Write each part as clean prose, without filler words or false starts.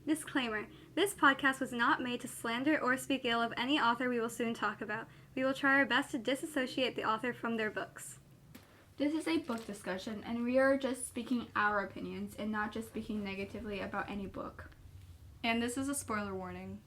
Disclaimer: this podcast was not made to slander or speak ill of any author we will soon talk about. We will try our best to disassociate the author from their books. This is a book discussion, and we are just speaking our opinions and not just speaking negatively about any book. And this is a spoiler warning.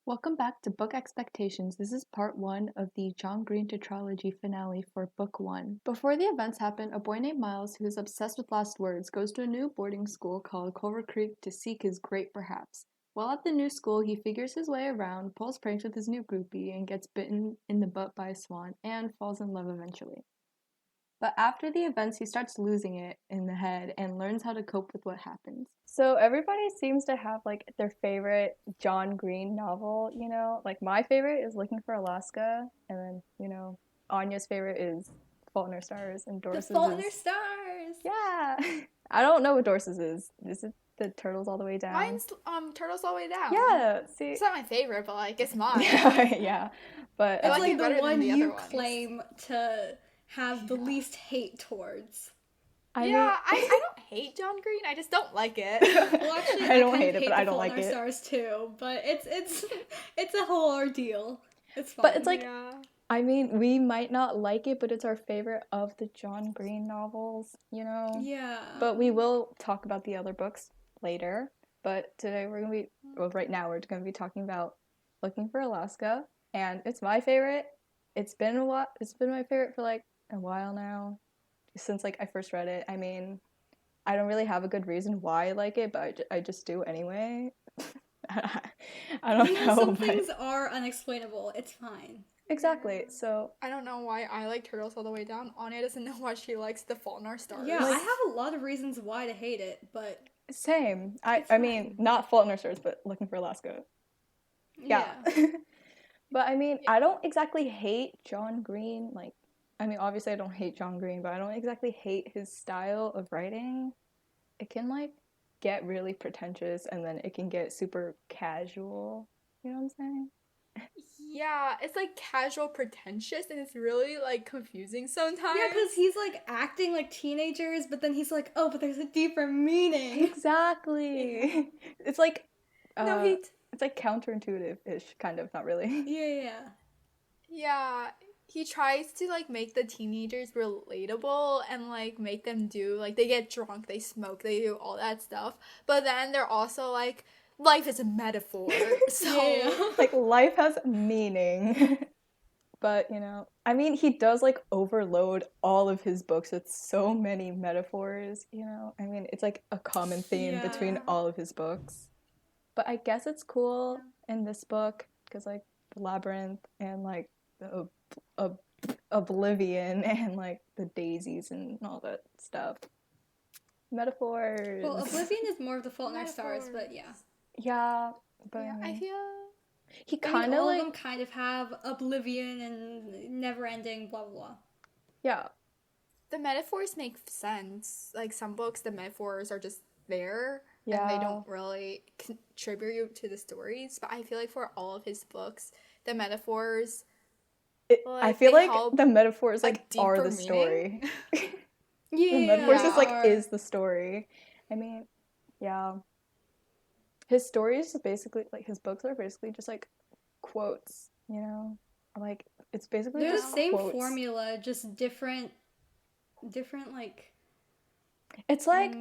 Welcome back to Book Expectations. This is part 1 of the John Green tetralogy finale for Book 1. Before the events happen, a boy named Miles, who is obsessed with last words, goes to a new boarding school called Culver Creek to seek his great perhaps. While at the new school, he figures his way around, pulls pranks with his new groupie, and gets bitten in the butt by a swan, and falls in love eventually. But after the events, he starts losing it in the head and learns how to cope with what happens. So everybody seems to have like their favorite John Green novel, you know? Like my favorite is Looking for Alaska, and then, you know, Anya's favorite is Fault in Our Stars, and Doris's The Fault in Our is... Stars! Yeah! I don't know what Doris's is. Is it the Turtles All the Way Down? Mine's Turtles All the Way Down. Yeah, see? It's not my favorite, but like it's mine. Yeah. But It's like like it better the than one the you other ones. claim to have the least hate towards. I don't hate John Green. I just don't like it. Well, actually, I don't kind hate of it, but I The don't Fault like in Our it. Stars too, but it's a whole ordeal. It's fun. But it's like, Yeah. I mean, we might not like it, but it's our favorite of the John Green novels, you know? Yeah. But we will talk about the other books later. But today right now we're going to be talking about Looking for Alaska. And it's my favorite. It's been a while. It's been my favorite for like a while now. Since like I first read it. I mean, I don't really have a good reason why I like it, but I just do anyway. I don't know. Some but... things are unexplainable. It's fine. Exactly. So I don't know why I like Turtles All the Way Down. Anya doesn't know why she likes The Fault in Our Stars. Yeah, I have a lot of reasons why to hate it, but same. It's I mean, not Fault in Our Stars, but Looking for Alaska. Yeah. But I mean, I don't exactly hate John Green. Like, I mean, obviously I don't hate John Green, but I don't exactly hate his style of writing. It can like get really pretentious, and then it can get super casual. You know what I'm saying? Yeah, it's like casual pretentious and it's really like confusing sometimes. Yeah, because he's like acting like teenagers, but then he's like, oh, but there's a deeper meaning. Exactly. It's like No, he it's like counterintuitive-ish, kind of, not really. Yeah, he tries to like make the teenagers relatable and like make them do like they get drunk, they smoke, they do all that stuff. But then they're also like life is a metaphor. So Like life has meaning. But, you know, I mean, he does like overload all of his books with so many metaphors, you know? I mean, it's like a common theme between all of his books. But I guess it's cool in this book because like Labyrinth and like Oblivion and like the daisies and all that stuff. Metaphors. Well, Oblivion is more of The Fault in Our Stars, but yeah. Yeah, but yeah, I feel he I mean, kind of all like of them kind of have Oblivion and Never Ending, blah blah blah. yeah. the metaphors make sense. Like some books, the metaphors are just there and Yeah. they don't really contribute to the stories. But I feel like for all of his books, the metaphors. I feel they like help the metaphors a like are deeper the story. Yeah, The metaphors just like are. is the story. I mean, yeah. His stories basically like his books are basically just like quotes, you know? Like it's basically They're the just same quotes. formula, just different like. It's like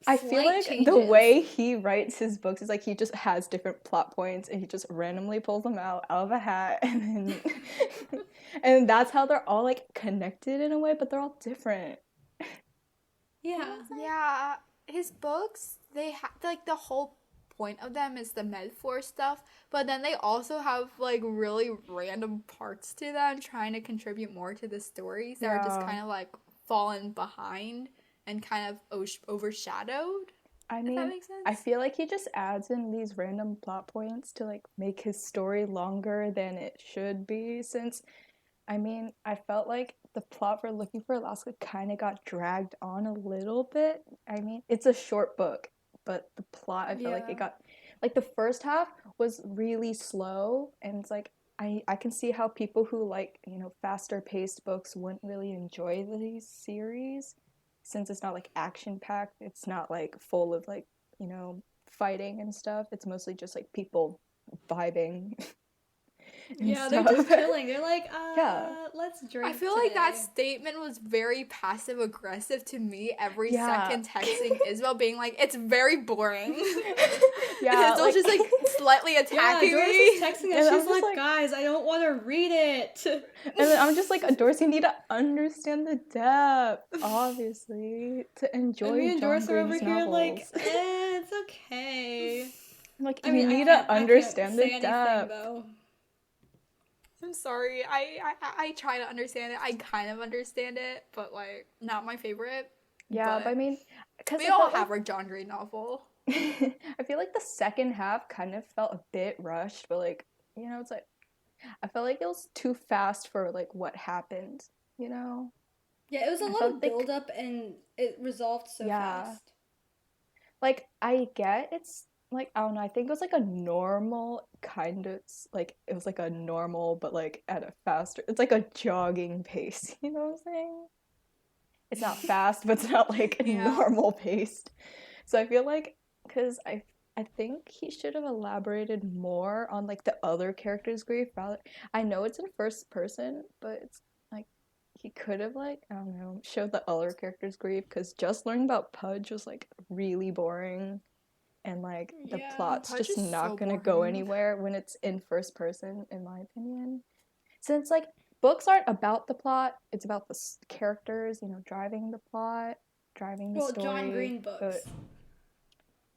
I feel slight like changes. the way he writes his books is like he just has different plot points and he just randomly pulls them out of a hat and then and that's how they're all like connected in a way, but they're all different. Yeah. Yeah, his books, they like the whole point of them is the metaphor stuff, but then they also have like really random parts to them trying to contribute more to the stories that are just Yeah. kind of like fallen behind and kind of overshadowed. I If mean, that makes sense. I feel like he just adds in these random plot points to like make his story longer than it should be, since I mean, I felt like the plot for Looking for Alaska kind of got dragged on a little bit. I mean, it's a short book, but the plot, I felt like it got, like the first half was really slow, and it's like, I can see how people who like, you know, faster paced books wouldn't really enjoy these series, since it's not like action packed, it's not like full of like, you know, fighting and stuff. It's mostly just like people vibing. and Yeah, they're stuff. just chilling. They're like, Yeah. let's drink. I feel like that today." statement was very passive aggressive to me every Yeah. second texting Isabel being like, it's very boring. Yeah, Isabel's just like slightly Yeah, attacking Doris me. is texting And us. I'm She's just like, like- guys, I don't want to read it. And then I'm just like, Doris, you need to understand the depth, obviously, to enjoy And me and John Doris are over Green's here novels. like, it's okay. Like, I you mean, need I to understand can't the say depth. anything, though. I'm sorry. I try to understand it. I kind of understand it, but like not my favorite. Yeah, But but I mean, because we all have our John Green novel. I feel like the second half kind of felt a bit rushed, but like, you know, it's like I felt like it was too fast for like what happened, you know? Yeah, it was a I lot felt of like- build up and it resolved so Yeah. fast. Like I get it's like I don't know, I think it was like a normal kind of like it was like a normal but like at a faster it's like a jogging pace, you know what I'm saying? It's not fast, but it's not like Yeah. normal paced. So I feel like because I think he should have elaborated more on like the other characters' grief. Rather, I know it's in first person, but it's like he could have like I don't know showed the other characters' grief because just learning about Pudge was like really boring, and like the Yeah, plot's Pudge just is not so gonna go boring. anywhere when it's in first person, in my opinion. Since like books aren't about the plot, it's about the characters, you know, driving the plot, driving the Well, story. John Green books. But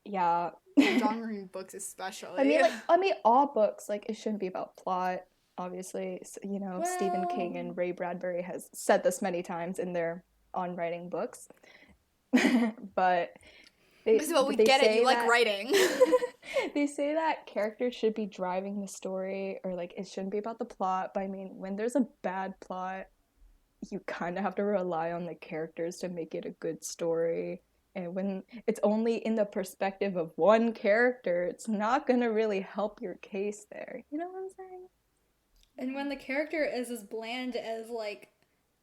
yeah. John Green books especially. I mean, all books like it shouldn't be about plot. Obviously, you know, Stephen King Well- and Ray Bradbury has said this many times in their on writing books. But Isabel, we they get it. say You like that- writing. They say that characters should be driving the story, or like it shouldn't be about the plot. But I mean, when there's a bad plot, you kind of have to rely on the characters to make it a good story. And when it's only in the perspective of one character, it's not gonna really help your case there. You know what I'm saying? And when the character is as bland as like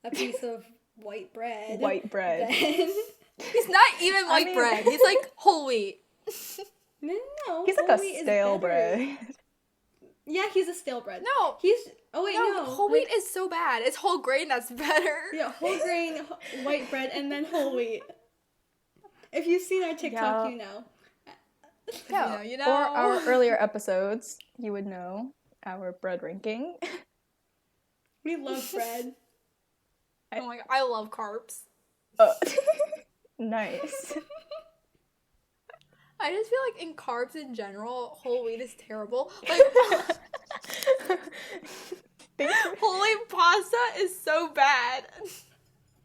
a piece of white bread. White bread. Then... He's not even white mean- bread. He's like whole wheat. no, He's like whole a wheat is stale better. bread. Yeah, he's a stale bread. No. He's oh wait, No, no. whole like- wheat is so bad. It's whole grain that's better. Yeah, whole grain white bread and then whole wheat. If you've seen our TikTok, Yeah. you know. Yeah. You know. Or our earlier episodes, you would know our bread ranking. We love bread. Oh my god, I love carbs. Oh. Nice. I just feel like in carbs in general, whole wheat is terrible. Like whole wheat pasta is so bad.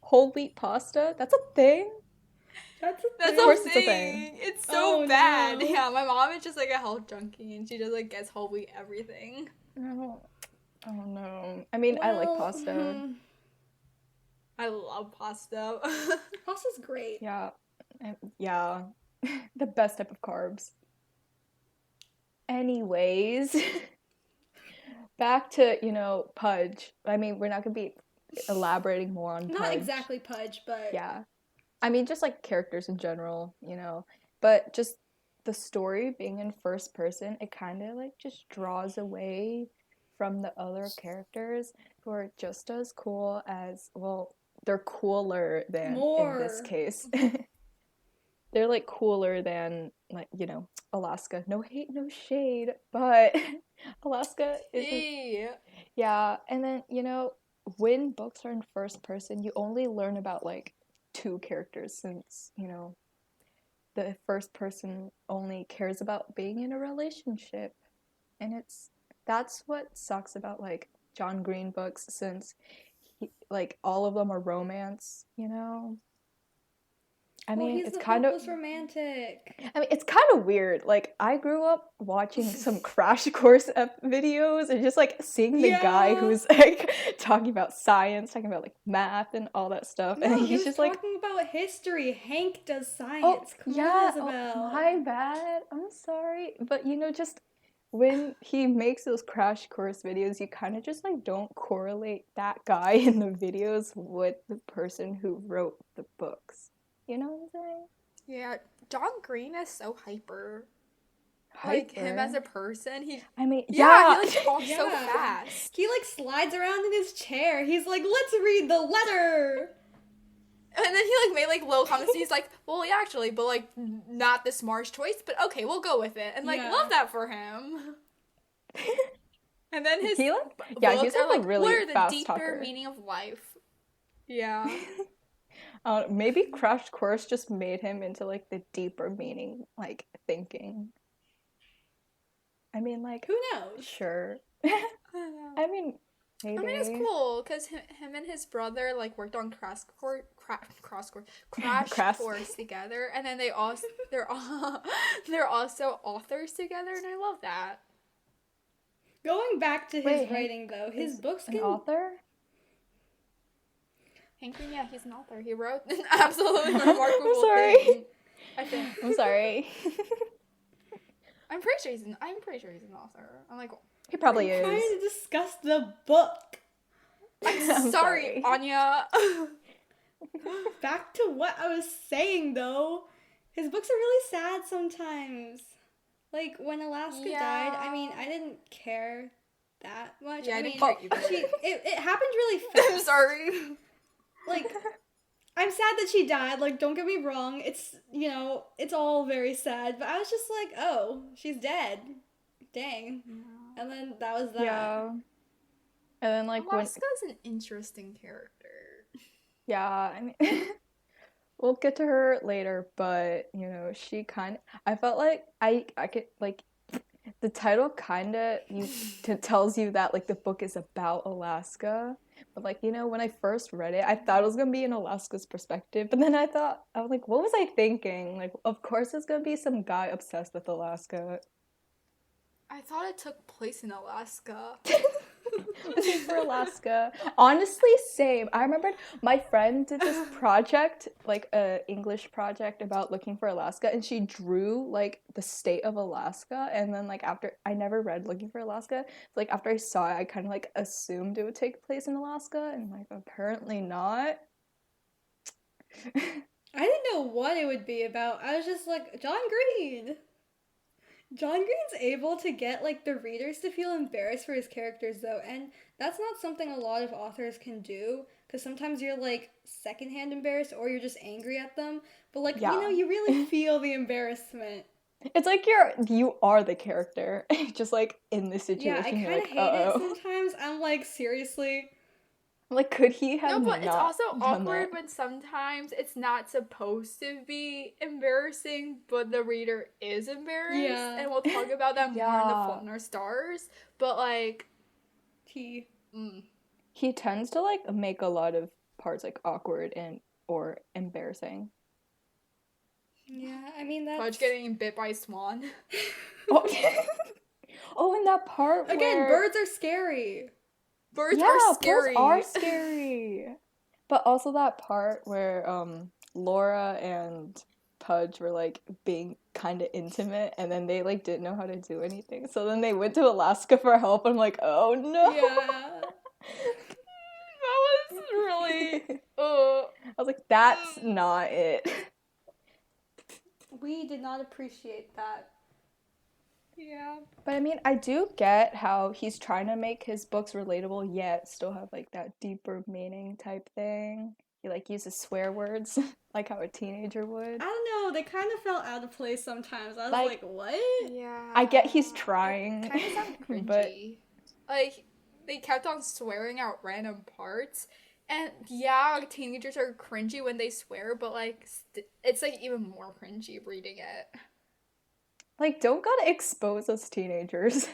Whole wheat pasta? That's a thing? That's a That's thing. a course it's a thing. thing. It's so Oh, bad. no. Yeah, my mom is just like a health junkie and she just like gets whole wheat everything. Oh, oh no. I mean, I like Well, pasta. I love pasta. Pasta's great. Yeah. Yeah. The best type of carbs. Anyways, back to, you know, Pudge. I mean, we're not going to be elaborating more on Not Pudge. exactly Pudge, but Yeah. I mean, just like characters in general, you know. But just the story being in first person, it kind of like just draws away from the other characters who are just as cool as, well, they're cooler than in this More. case. They're like cooler than, like, you know, Alaska. No hate, no shade, but Alaska isn't. Yeah, and then, you know, when books are in first person, you only learn about like two characters since, you know, the first person only cares about being in a relationship. And that's what sucks about like John Green books, since like all of them are romance, you know. I well, mean, he's it's the kind of hopeless romantic. I mean, it's kind of weird. Like, I grew up watching some Crash Course videos and just, like, seeing the guy Yeah. who's, like, talking about science, talking about, like, math and all that stuff. No, and he he's was just like, talking about history. Hank does science. oh, Come yeah, on, oh, Isabel. my bad. I'm sorry. But, you know, just when he makes those Crash Course videos, you kind of just, like, don't correlate that guy in the videos with the person who wrote the books. You know what I'm saying? Yeah, John Green is so hyper. like him as Hyper. a person. He I mean, yeah, yeah. he like talks so Yeah. fast. He like slides around in his chair. He's like, let's read the letter. And then he like made like little comments. He's like, well, yeah, actually, but like not the smartest choice, but okay, we'll go with it. And like Yeah. love that for him. And then his He, like, yeah, books he's, are like, a like, really what are the fast deeper talker. meaning of life? Yeah. Maybe Crash Course just made him into like the deeper meaning, like thinking. I mean, like, Who knows? sure. I I mean, maybe. mean, it's cool because him and his brother like worked on Crash Crash. Course together, and then they're also authors together, and I love that. Going back to his Wait, Hank writing though, his is books an can author? Hank Green, yeah, he's an author. He wrote an absolutely remarkable I'm sorry. thing. I think. I'm sorry. I'm pretty sure he's an author. I'm like, He probably We're trying is. to discuss the book. I'm sorry, Anya. Back to what I was saying though. His books are really sad sometimes. Like when Alaska died, I mean, I didn't care that much. Yeah, I I didn't mean, care either. it happened really fast. I'm sorry. Like, I'm sad that she died. Like, don't get me wrong. It's, you know, it's all very sad. But I was just like, oh, she's dead. Dang. And then that was that. Yeah. And then like when Alaska's an interesting character. yeah, I mean we'll get to her later, but you know, she kind of I felt like I could like the title kind of tells you that like the book is about Alaska. But like, you know, when I first read it, I thought it was going to be in Alaska's perspective, but then I was like, what was I thinking? Like, of course there's going to be some guy obsessed with Alaska. I thought it took place in Alaska. Looking for Alaska. Honestly, same. I remember my friend did this project, like a English project about looking for Alaska, and she drew like the state of Alaska. And then like after I never read Looking for Alaska, so, like after I saw it, I kind of like assumed it would take place in Alaska, and like apparently not. I didn't know what it would be about. I was just like, John Green. John Green's able to get like the readers to feel embarrassed for his characters though, and that's not something a lot of authors can do because sometimes you're like secondhand embarrassed or you're just angry at them, but like Yeah. you know, you really feel the embarrassment. It's like you are the character, just like in this situation. Yeah, I kind you're of like, hate uh-oh. it sometimes. I'm like, seriously? Like, could he have No, but it's not also done awkward that? when sometimes it's not supposed to be embarrassing, but the reader is embarrassed. Yeah. And we'll talk about that more in Yeah. The Fault in Our Stars. But like, T. He tends to like make a lot of parts like awkward and or embarrassing. Yeah, I mean that's Pudge getting bit by a swan. Oh, oh, and that part again, where birds are scary. Birds yeah, are scary. birds are scary. But also that part where Laura and Pudge were like being kind of intimate, and then they like didn't know how to do anything. So then they went to Alaska for help. I'm like, oh no. Yeah. That was really. I was like, that's not it. We did not appreciate that. Yeah. But I mean, I do get how he's trying to make his books relatable, yet still have like that deeper meaning type thing. He like uses swear words, like how a teenager would. I don't know, they kind of felt out of place sometimes. I was Like- like what? Yeah. I get he's trying, Kind of sound cringy. but Like, they kept on swearing out random parts. And yeah, teenagers are cringy when they swear, but like, it's like even more cringy reading it. like don't gotta expose us teenagers.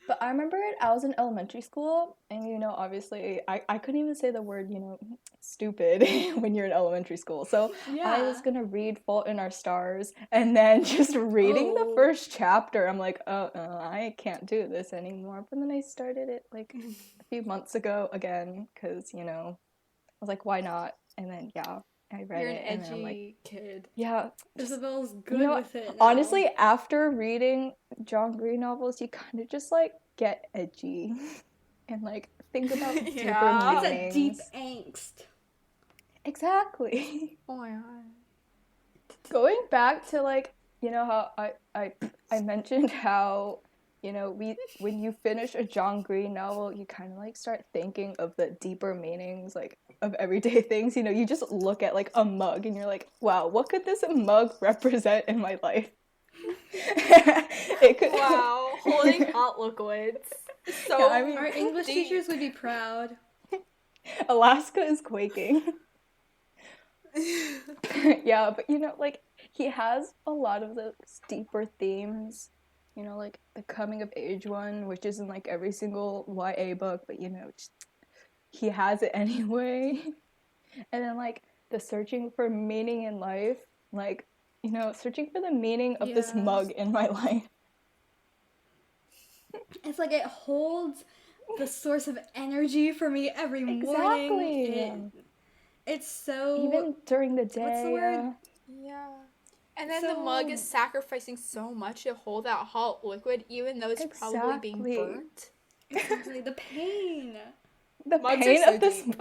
But I remember I was in elementary school, and you know, obviously, I couldn't even say the word, you know, stupid when you're in elementary school. So I was gonna read Fault in Our Stars, and then just reading the Oh. first chapter, I'm like, oh, I can't do this anymore. But then I started it like a few months ago again, because, you know, I was like, why not? And then, yeah, I read You're an it, and then I'm like, edgy kid. yeah. Isabel's good know, with it now. Honestly, after reading John Green novels, you kind of just like get edgy and like think about deeper Yeah. it's meanings. a deep angst. Exactly. Oh my god. Going back to like, you know how I mentioned how, you know, when you finish a John Green novel, you kind of like start thinking of the deeper meanings like of everyday things. You know, you just look at like a mug and you're like, wow, what could this mug represent in my life? It could. Wow, holding hot liquids. So Yeah, I mean, Our English deep. teachers would be proud. Alaska is quaking. Yeah, but you know, like he has a lot of those deeper themes. You know, like the coming of age one, which isn't like every single YA book, but you know, just, he has it anyway. And then like the searching for meaning in life, like you know, searching for the meaning of this Yeah. mug in my life. It's like it holds the source of energy for me every morning. Exactly. It's so Even during the day. what's the word? Yeah. And then the mug is So- sacrificing so much to hold that hot liquid, even though it's probably being Exactly. burnt. exactly the pain. The Mugs are pain so of this deep.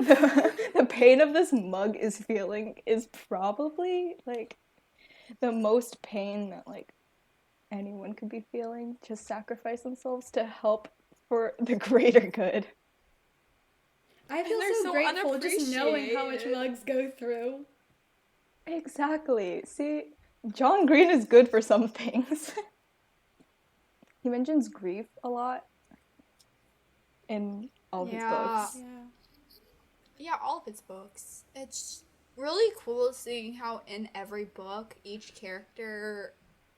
the pain of this mug is feeling is probably like the most pain that like anyone could be feeling, just sacrifice themselves to help for the greater good. I feel they're so so grateful just knowing how much unappreciated. mugs go through. Exactly. See, John Green is good for some things. He mentions grief a lot in all of his books. Yeah. Yeah, all of his books. It's really cool seeing how in every book each character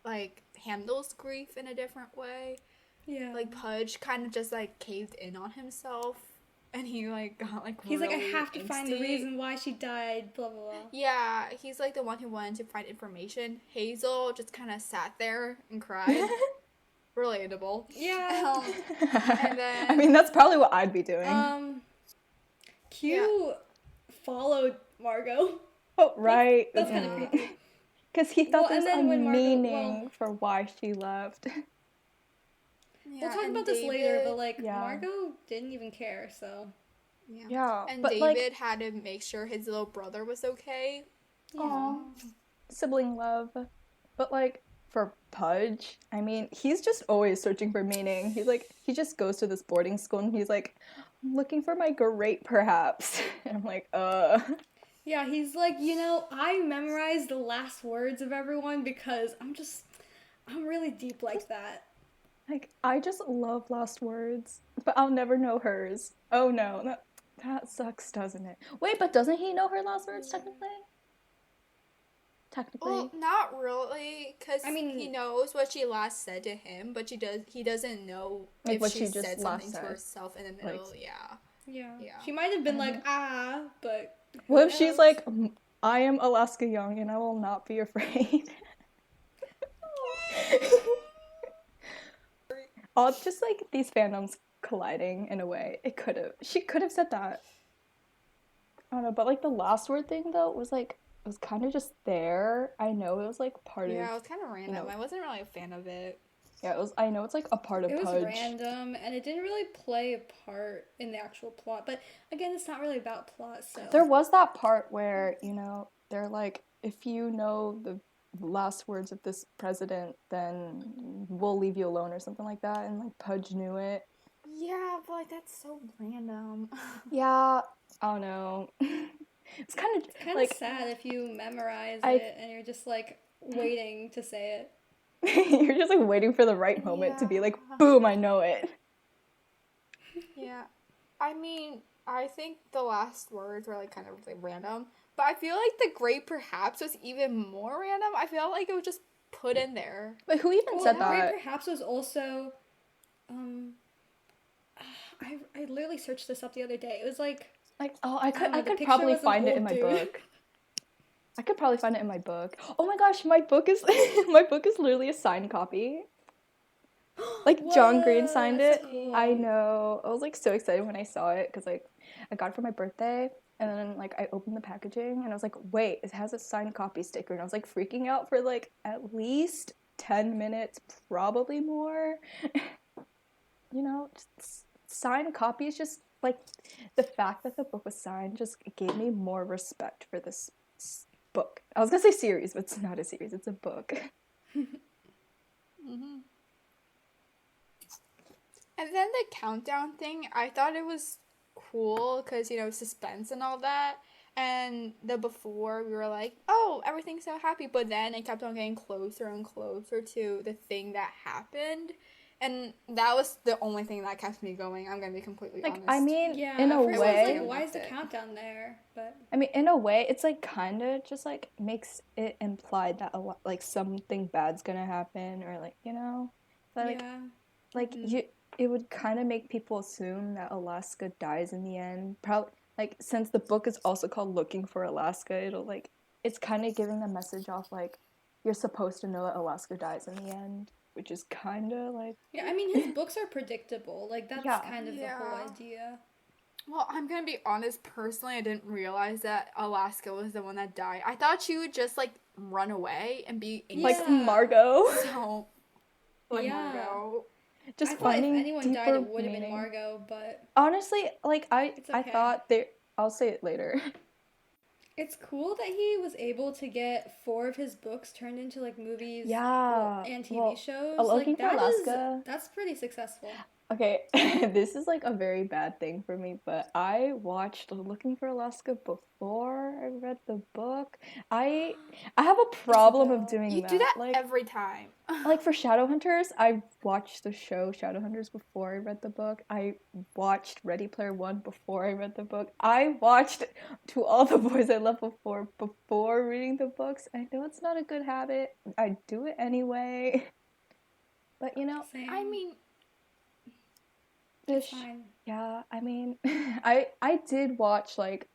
like handles grief in a different way. Yeah. Like Pudge kind of just like caved in on himself and he like got like he's like, I really have to find the angsty. reason why she died, blah blah blah. Yeah, he's like the one who wanted to find information. Hazel just kind of sat there and cried. Relatable. Yeah. And then I mean, that's probably what I'd be doing. Q followed Margot. Oh, right. That's kind of creepy. Because he thought Well, there was and a then when Margot- meaning for why she left. yeah, We'll talk and about this later, David- but like Yeah. Margot didn't even care, so yeah. Yeah, And but David like, had to make sure his little brother was okay. aw, sibling love. But like, for Pudge, I mean, he's just always searching for meaning. He's like, he just goes to this boarding school and he's like, I'm looking for my great perhaps. And I'm like, yeah, he's like, I memorized the last words of everyone because I'm really deep like that. Like, I just love last words, but I'll never know hers. Oh no, that sucks, doesn't it? Wait, but doesn't he know her last words technically? Well, not really, because I mean- he knows what she last said to him, but he doesn't know Like if what she she just said last something said. to herself in the middle. Yeah. Yeah. Yeah. She might have been like, but What if who she's knows? like, I am Alaska Young and I will not be afraid? All just like these fandoms colliding in a way. She could have said that. I don't know, but like the last word thing though was like, it was kind of just there. I know it was like part Yeah, it of, was kind of random. know. I wasn't really a fan of it. yeah, I know it's like a part of It was Pudge. random and it didn't really play a part in the actual plot. But again, it's not really about plot, so There was that part where, you know, they're like, if you know the last words of this president, then we'll leave you alone or something like that. And like Pudge knew it. Yeah, but like that's so random. Yeah, I don't know. It's kind of kind of like sad if you memorize I- it and you're just like waiting to say it. you're just like waiting for the right moment to be like, Yeah. boom, I know it. Yeah. I mean, I think the last words were like kind of like random, but I feel like the great perhaps was even more random. I feel like it was just put in there. But who even Well, said Great that? Perhaps was also, I literally searched this up the other day. It was like, Like, oh, I don't know, I the could picture probably was an find it old in my dude. book. I could probably find it in my book. Oh my gosh, my book is my book is literally a signed copy. Like John Green Whoa, signed that's it. cool. I know. I was like so excited when I saw it because like I got it for my birthday and then like I opened the packaging and I was like, wait, it has a signed copy sticker and I was like freaking out for like at least 10 minutes, probably more. You know, just signed copies just like the fact that the book was signed just gave me more respect for this book. I was gonna say series, but it's not a series, it's a book. Mm-hmm. And then the countdown thing, I thought it was cool because, you know, suspense and all that. And the before, we were like, oh, everything's so happy. But then it kept on getting closer and closer to the thing that happened. And that was the only thing that kept me going. I'm going to be completely Like, honest. I mean, Yeah, in at a first I was way, like, why is the Connected. countdown there? But I mean, in a way, it's like kind of just like makes it implied that a lot, like something bad's gonna happen, or like, you know, but yeah, like Mhm. it would kind of make people assume that Alaska dies in the end. Probably like since the book is also called Looking for Alaska, it'll like it's kind of giving the message off like you're supposed to know that Alaska dies in the end, which is kind of like yeah. I mean, his books are predictable. Like that's yeah. kind of the whole Yeah. idea. Well, I'm going to be honest. Personally, I didn't realize that Alaska was the one that died. I thought she would just, like, run away and be Like innocent. Yeah. Margot. So, like, Yeah. Margot. Just I thought if finding anyone deeper died, it would have been meaning. Margot, but Honestly, like It's I okay. thought there. I'll say it later. it's cool that he was able to get 4 of his books turned into like movies, Yeah, and TV well, shows. Looking Like for Alaska. that's pretty successful. Okay, this is like a very bad thing for me, but I watched Looking for Alaska before I read the book. I have a problem of Isabel. doing You that. do that Like every time. for Shadowhunters, I watched the show Shadowhunters before I read the book. I watched Ready Player One before I read the book. I watched To All the Boys I Loved before reading the books. I know it's not a good habit. I do it anyway. But you know, Same. I mean, it's fine. yeah, I mean, I did watch like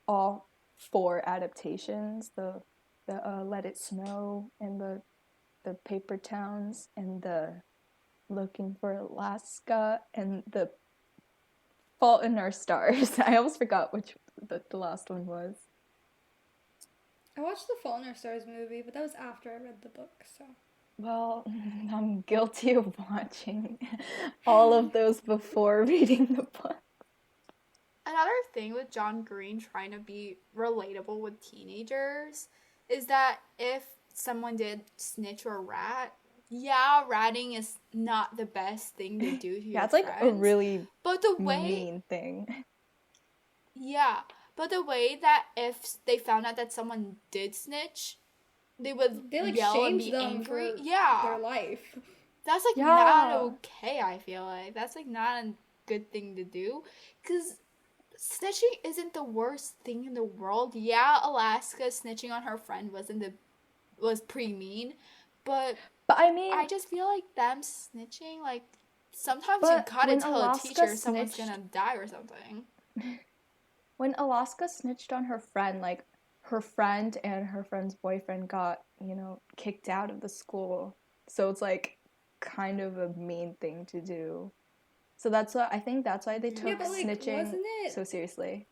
all 4 adaptations, the Let It Snow and the Paper Towns and the Looking for Alaska and the Fault in Our Stars. I almost forgot which the last one was. I watched the Fault in Our Stars movie, but that was after I read the book. So Well, I'm guilty of watching all of those before reading the book. another thing with John Green trying to be relatable with teenagers is that if someone did snitch or rat, yeah, ratting is not the best thing to do to Yeah, your it's like friends. a really But the way, mean thing. yeah, but the way that if they found out that someone did snitch, they would they like yell and shamed be them angry. for Yeah, their life. that's like Yeah. not okay. I feel like that's like not a good thing to do, because snitching isn't the worst thing in the world. Yeah, Alaska snitching on her friend was pretty mean, but But I mean, I just feel like them snitching, like sometimes you But gotta when tell a Alaska teacher someone's snitched- gonna die or something. when Alaska snitched on her friend, like her friend and her friend's boyfriend got, kicked out of the school. So it's like kind of a mean thing to do. So I think that's why they took Yeah, but like, snitching wasn't it so seriously.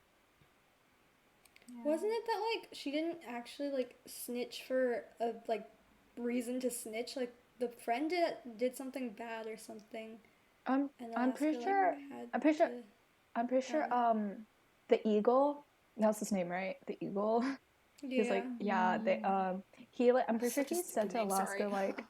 wasn't it that like she didn't actually like snitch for a like reason to snitch? Like the friend did something bad or something, I'm and I'm pretty Alaska, sure like, had I'm pretty sure to- I'm pretty sure Um, the eagle, that's his name, right? The eagle. Yeah. He's like, yeah, they he like I'm pretty sure Such a he said stupid to name, Alaska sorry. like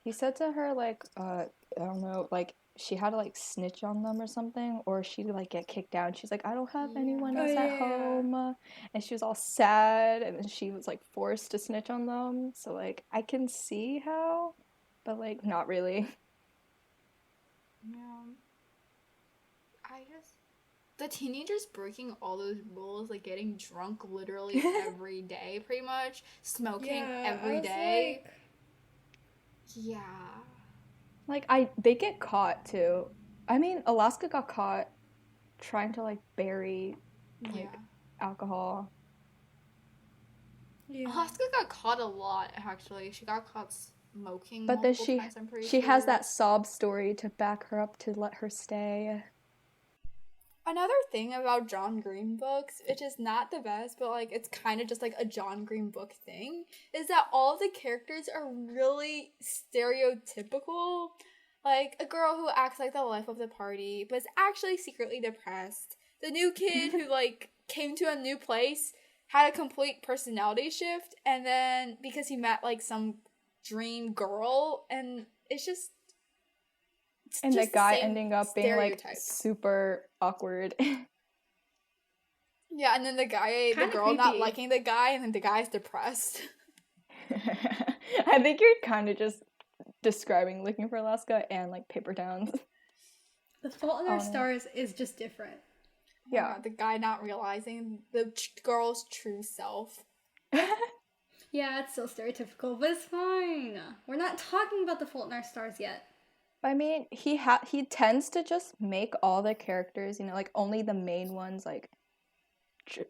he said to her like I don't know, like she had to like snitch on them or something, or she'd like get kicked out. And she's like, I don't have anyone Oh, else at yeah. home, and she was all sad, and then she was like forced to snitch on them. So like I can see how, but like not really. Yeah. The teenagers breaking all those rules, like getting drunk literally every day, pretty much, smoking Yeah, every I was day. like, Yeah. Like they get caught too. I mean, Alaska got caught trying to like bury Yeah. like alcohol. yeah. Alaska got caught a lot, actually. She got caught smoking But then multiple times, I'm pretty she has sure. that sob story to back her up to let her stay. Another thing about John Green books, which is not the best, but like it's kind of just like a John Green book thing, is that all the characters are really stereotypical. Like a girl who acts like the life of the party, but is actually secretly depressed. The new kid who like came to a new place, had a complete personality shift, and then because he met like some dream girl, and it's just And the just guy same ending up being like stereotype. super awkward. Yeah, and then the Kinda girl not creepy. liking the guy, and then the guy's depressed. I think you're kind of just describing Looking for Alaska and like Paper Towns. The Fault in Our Oh. Stars is just different. Oh my Yeah. God, the guy not realizing the girl's true self. Yeah, it's so stereotypical, but it's fine. We're not talking about The Fault in Our Stars yet. I mean, he tends to just make all the characters, you know, like only the main ones, like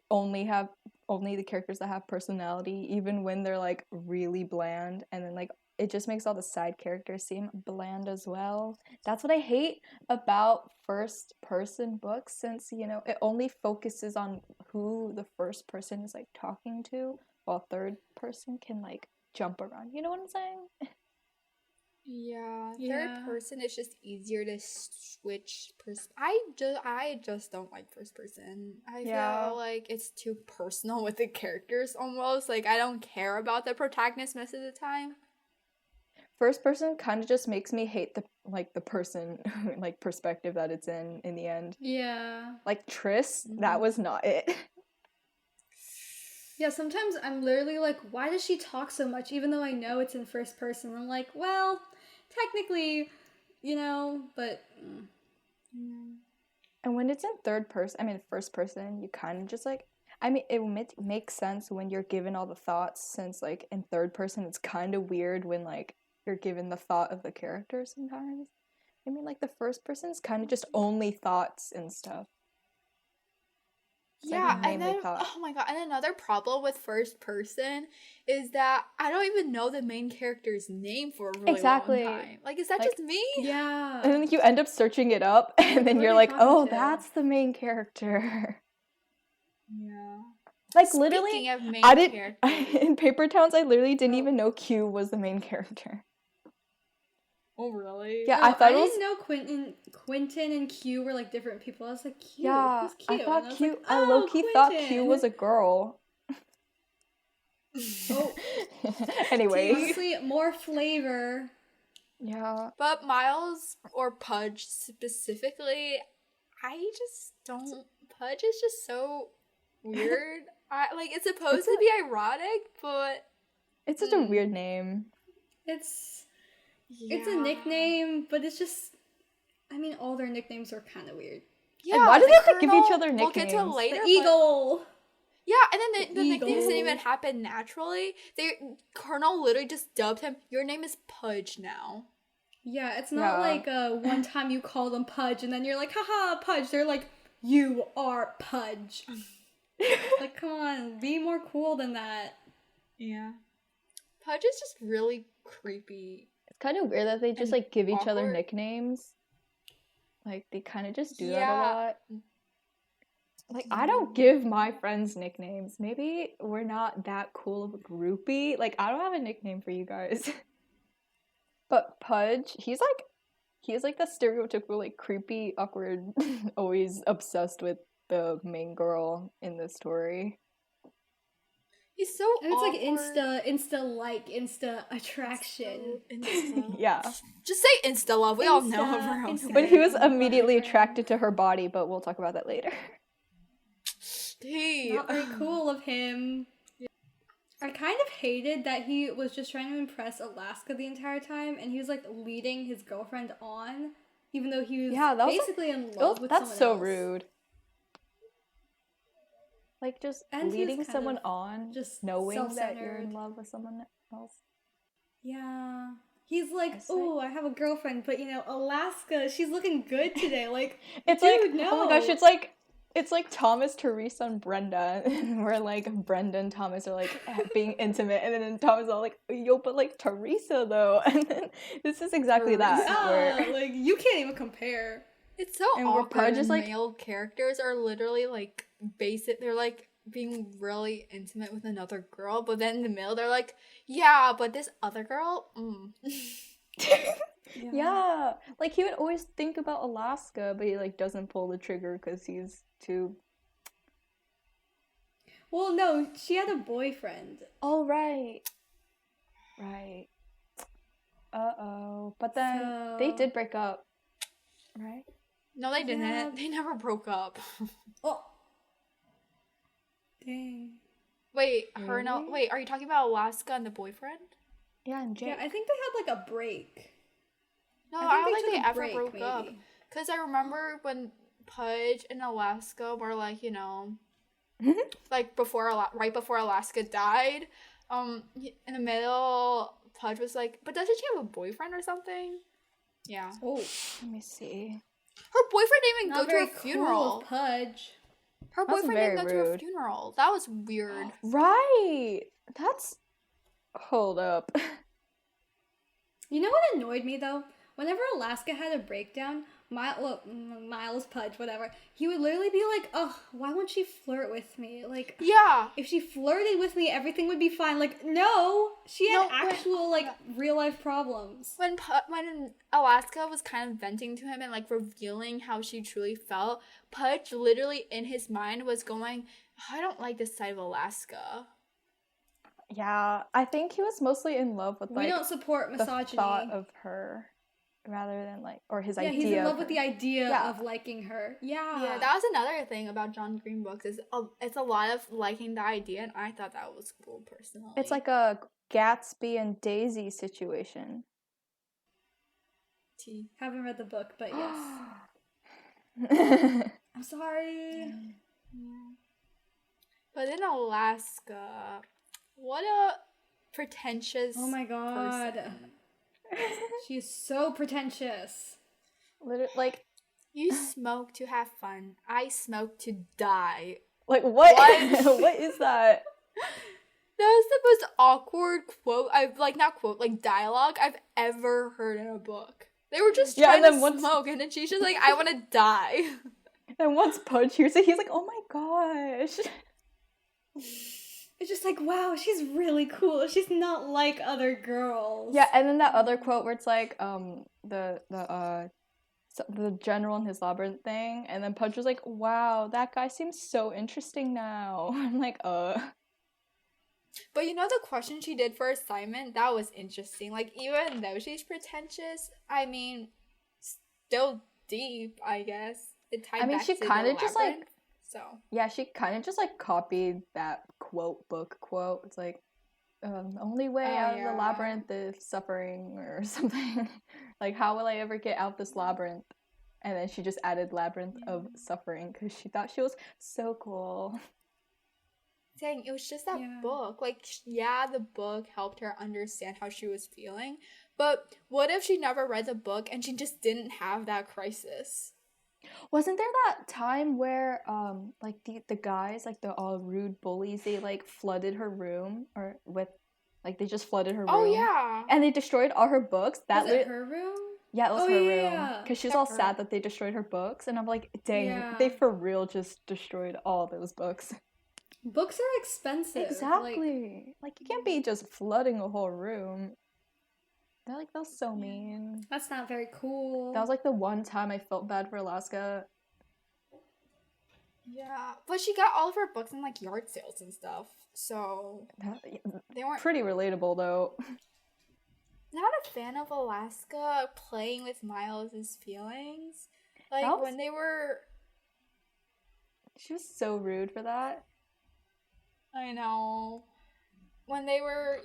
only the characters that have personality, even when they're like really bland, and then like it just makes all the side characters seem bland as well. That's what I hate about first person books, since you know it only focuses on who the first person is like talking to, while third person can like jump around. You know what I'm saying? Yeah, Yeah. third person is just easier to switch. I just don't like first person. I Yeah. feel like it's too personal with the characters almost. Like I don't care about the protagonist most of the time. First person kind of just makes me hate the person like perspective that it's in the end. Yeah. Like Triss, that was not it. Yeah, sometimes I'm literally like, why does she talk so much even though I know it's in first person? I'm like, well, technically, you know, but And when it's in first person, you kind of just like, it makes sense when you're given all the thoughts, since like in third person, it's kind of weird when like you're given the thought of the character sometimes. I mean, like the first person is kind of just only thoughts and stuff. It's, like, Yeah, and mainly then thought. oh my God, and another problem with first person is that I don't even know the main character's name for a really Exactly. long time. Like, is that Like- just me? yeah. And then you end up searching it up, and then Who are you're they like, talking oh, to? that's the main character. Yeah. Like literally, Speaking of main I didn't characters. in Paper Towns. I literally didn't Oh. even know Q was the main character. Oh really? Yeah, Oh, I thought it didn't was. know Quentin and Q were like different people. I was like, Q, Yeah, who's Q? I thought And was Q. like, I oh, low key thought Q Quentin. was a girl. Oh. Anyways, Honestly, more flavor. yeah, But Miles or Pudge specifically, I just don't. Pudge is just so weird. It's supposed to be ironic, but it's such a weird name. It's yeah. a nickname, but it's just. I mean, all their nicknames are kind of weird. Yeah, why do the they have to give each Colonel, other We'll get to it nicknames? later. The but- eagle. Yeah, and then the nicknames didn't Eagle. even happen naturally. Colonel literally just dubbed him. Your name is Pudge now. Yeah, it's not Yeah. like one time you call them Pudge and then you're like, haha, Pudge. They're like, you are Pudge. Like, come on, be more cool than that. Yeah. Pudge is just really creepy. It's kind of weird that they just And like give each other awkward. nicknames. Like they kind of just do that a Yeah. lot. Like I don't give my friends nicknames. Maybe we're not that cool of a groupie. Like I don't have a nickname for you guys. But Pudge, he's like the stereotypical like creepy, awkward, always obsessed with the main girl in the story. He's so And it's awkward. like Insta attraction. So Insta. Yeah. Just say Insta love. We all know Insta, everyone. Insta. But he was Okay, immediately whatever. attracted to her body, but we'll talk about that later. Hey. Not very cool of him. I kind of hated that he was just trying to impress Alaska the entire time, and he was like leading his girlfriend on, even though he was Yeah, that was, basically in love with that's someone so else. rude. Like just And he was leading kind someone of on, just knowing that you're in self-centered. love with someone else. Yeah. He's like, It's oh, I have a girlfriend, but you know, Alaska, she's looking good today. Like, It's dude, like, oh my gosh, no. it's like Thomas, Teresa, and Brenda, where like Brenda and Thomas are like being intimate, and then Thomas is all like, yo, but like Teresa though, and then this is exactly that. Yeah, Where, like you can't even compare. It's so And where awkward. Pudge is, when like- male characters are literally like basic. They're like being really intimate with another girl, but then in the middle they're like, yeah, but this other girl. yeah, like he would always think about Alaska, but he like doesn't pull the trigger because he's too. Well, no, she had a boyfriend. Oh, right. Right. Uh-oh. But then they So- did break up, right? No, they didn't. Yeah. They never broke up. Oh. Dang. Wait, Really? wait, are you talking about Alaska and the boyfriend? Yeah, and Jake. Yeah, I think they had like a break. No, I I, think don't they think they took a ever break, broke up. maybe. Because I remember when Pudge and Alaska were like, like right before Alaska died, in the middle, Pudge was like, but doesn't she have a boyfriend or something? Yeah. Oh. Let me see. Her boyfriend didn't even Not go to very her funeral. cool of Pudge. Her That's boyfriend didn't very go to her rude. funeral. That was weird. Right. That's... Hold up. You know what annoyed me though? Whenever Alaska had a breakdown, Miles Pudge, whatever, he would literally be like, "Oh, why won't she flirt with me? Like, Yeah. if she flirted with me, everything would be fine." Like, no, she had No, wait. actual like real life problems. When Alaska was kind of venting to him and like revealing how she truly felt, Pudge literally in his mind was going, I don't like this side of Alaska. Yeah, I think he was mostly in love with We like don't support the misogyny. thought of her rather than like, or his Yeah, idea. he's in love of with her. the idea Yeah. of liking her. Yeah. Yeah, that was another thing about John Green books is it's a lot of liking the idea, and I thought that was cool personally. It's like a Gatsby and Daisy situation. T. Haven't read the book, but yes. I'm sorry. But in Alaska, what a pretentious. Oh my god. person. She is so pretentious. Literally, like You smoke to have fun. I smoke to die. what? What? What is that? That was the most awkward quote like dialogue I've ever heard in a book. They were just Yeah, trying and then to once- smoke, and then she's just like, I want to die. And once Pudge hears it, he's like, "Oh my gosh!" It's just like, wow, she's really cool. She's not like other girls. Yeah, and then that other quote where it's like, the general in his labyrinth thing, and then Pudge was like, "Wow, that guy seems so interesting now." I'm like, But you know the question she did for assignment? That was interesting. Like, even though she's pretentious, I mean, still deep, I guess. It tied I mean, back she to the kinda just, like- labyrinth, so. Yeah, she kind of just like copied that book quote. It's like, the only way Oh, out of yeah. the labyrinth is suffering or something. Like, how will I ever get out this labyrinth? And then she just added labyrinth of suffering because she thought she was so cool. Dang, it was just that Yeah. book. Like, yeah, the book helped her understand how she was feeling. But what if she never read the book and she just didn't have that crisis? Wasn't there that time where like the guys, like the all rude bullies, they like flooded her room or with like they just flooded her room. Oh, yeah. And they destroyed all her books. That Was it her room? Yeah, it was Oh, her room. yeah. Because she was That all hurt. sad that they destroyed her books. And I'm like, dang, Yeah. they for real just destroyed all those books. Books are expensive. Exactly. Like, you can't be just flooding a whole room. They're like, that was so mean. That's not very cool. That was like the one time I felt bad for Alaska. Yeah. But she got all of her books in, like, yard sales and stuff. So, they weren't. Pretty relatable, though. Not a fan of Alaska playing with Miles's feelings. Like, That was- when they were. She was so rude for that. I know. When they were,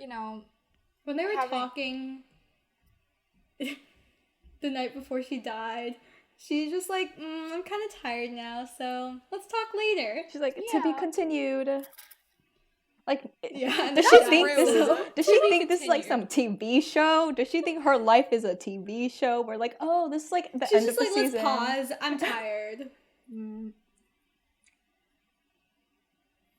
When they were having- talking the night before she died, she's just like, I'm kind of tired now, so let's talk later. She's like, to be Yeah. continued. Like, Yeah, and does then she she think died. this is? rude. Does To she be think this is like some TV show? Does she think her life is a TV show? Where like, oh, this is like the She's end just of like, the let's season. pause. I'm tired.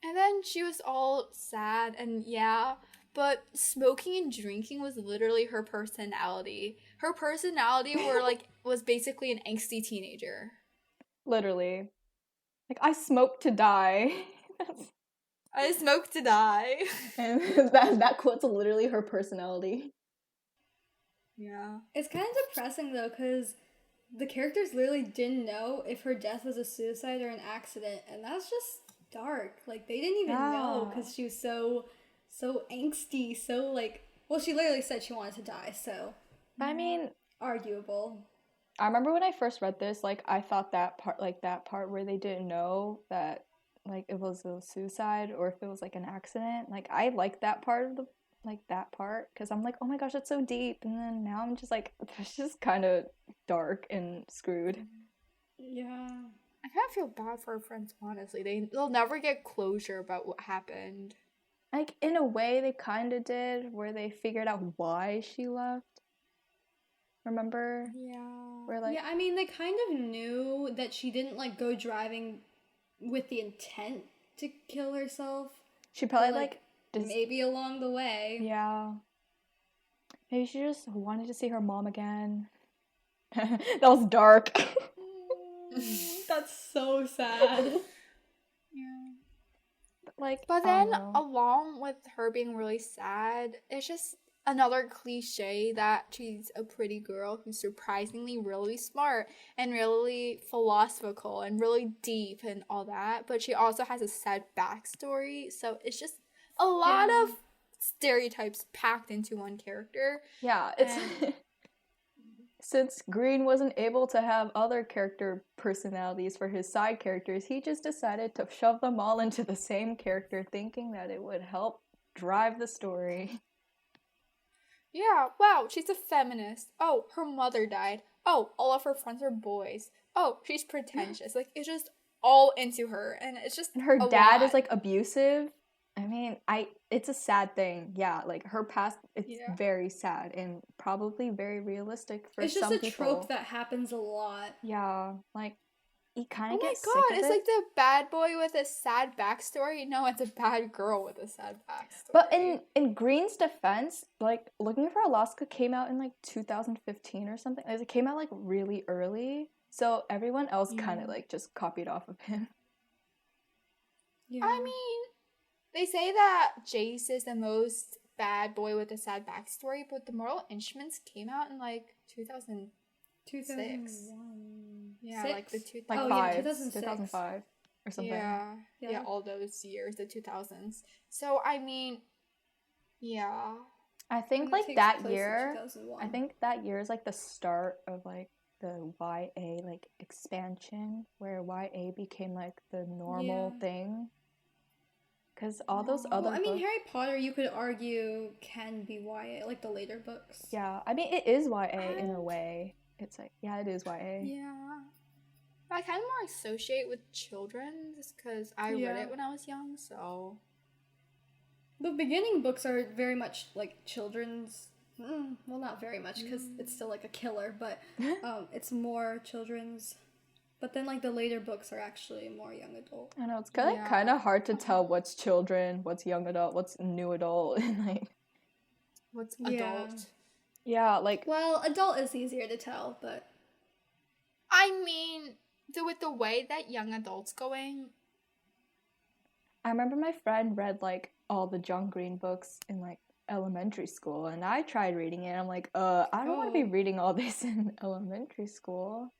And then she was all sad and yeah, but smoking and drinking was literally her personality. Her personality was basically an angsty teenager. Literally, like I smoke to die. I smoke to die. And that quote's literally her personality. Yeah. It's kind of depressing though, because the characters literally didn't know if her death was a suicide or an accident, and that's dark. Like they didn't even know because she was so angsty, so like, well, she literally said she wanted to die, so I mean, arguable. I remember when I first read this, like, I thought that part where they didn't know that, like, it was a suicide or if it was, like, an accident. Like, I liked that part of that part, because I'm like, oh my gosh, that's so deep. And then now I'm just like, that's just kind of dark and screwed. Yeah. I kind of feel bad for her friends, honestly. They'll never get closure about what happened. Like, in a way, they kind of did, where they figured out why she left. Remember? Yeah. Where, like, Yeah, I mean, they kind of knew that she didn't, like, go driving with the intent to kill herself. she probably, But, like, maybe along the way. yeah. Maybe she just wanted to see her mom again. That was dark. That's so sad. Yeah. Like, But I then, don't know. along with her being really sad, it's just another cliche that she's a pretty girl who's surprisingly really smart and really philosophical and really deep and all that. But she also has a sad backstory, so it's just a lot of stereotypes packed into one character. Yeah, it's since Green wasn't able to have other character personalities for his side characters, he just decided to shove them all into the same character, thinking that it would help drive the story. Yeah, wow, she's a feminist. Oh, her mother died. Oh, all of her friends are boys. Oh, she's pretentious. Like, it's just all into her, and it's just And her a dad lot. is like abusive. I mean, it's a sad thing. Yeah, like her past, it's very sad and probably very realistic for It's some just a people. trope that happens a lot. Yeah, like you kind Oh of my get sick god, of it's it. like the bad boy with a sad backstory. No, it's a bad girl with a sad backstory. But in Green's defense, like Looking for Alaska came out in like 2015 or something. Like, it came out like really early, so everyone else kind of like just copied off of him. Yeah. I mean, they say that Jace is the most bad boy with a sad backstory, but the Mortal Instruments came out in like 2000. 2001. Yeah, Six? like the 2000. Like Oh, yeah, 2006. 2005 or something. Yeah, all those years, the 2000s. So, I mean, yeah. I think And it like takes that place in year. 2001. I think that year is like the start of like the YA like expansion, where YA became like the normal thing. Because all those other Well, I mean, books, Harry Potter, you could argue, can be YA, like the later books. yeah, I mean it is YA in a way. It's like, yeah, it is YA. Yeah. But I kind of more associate with children just because I read it when I was young, so. The beginning books are very much like children's. Well, not very much because it's still like a killer, but it's more children's. But then like the later books are actually more young adult. I know it's kind of hard to tell what's children, what's young adult, what's new adult, and like. What's Yeah. adult? Yeah, like Well, adult is easier to tell, but I mean, with the way that young adults going, I remember my friend read like all the John Green books in like elementary school, and I tried reading it. And I'm like, I don't want to be reading all this in elementary school.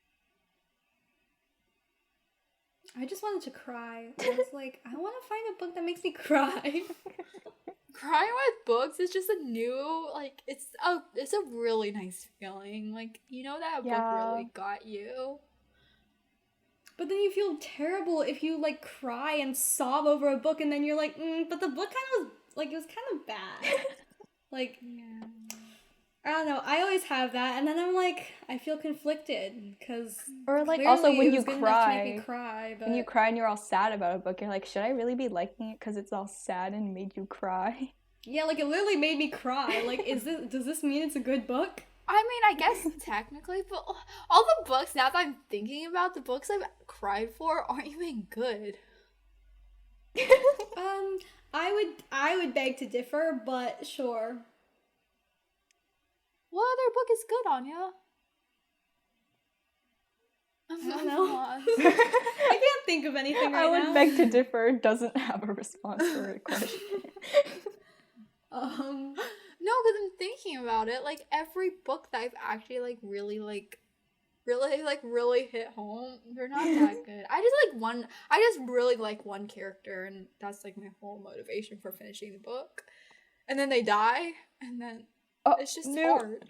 I just wanted to cry. I was like, I want to find a book that makes me cry. crying with books is just a new, like, it's a really nice feeling. Like, you know that book really got you. But then you feel terrible if you like cry and sob over a book, and then you're like, but the book kind of was like, it was kind of bad. Like, I don't know. I always have that, and then I'm like, I feel conflicted because or like also when you cry, but... when you cry and you're all sad about a book, you're like, should I really be liking it because it's all sad and made you cry? Yeah, like it literally made me cry. Like, does this mean it's a good book? I mean, I guess technically, but all the books, now that I'm thinking about the books I've cried for, aren't even good. I would beg to differ, but sure. What other book is good, Anya? I don't know. I can't think of anything right now. I would beg to differ. Doesn't have a response for a question. No, because I'm thinking about it. Like, every book that I've actually, like, really, like, really hit home. They're not that good. I just really like one character, and that's like my whole motivation for finishing the book. And then they die, and then it's just hard.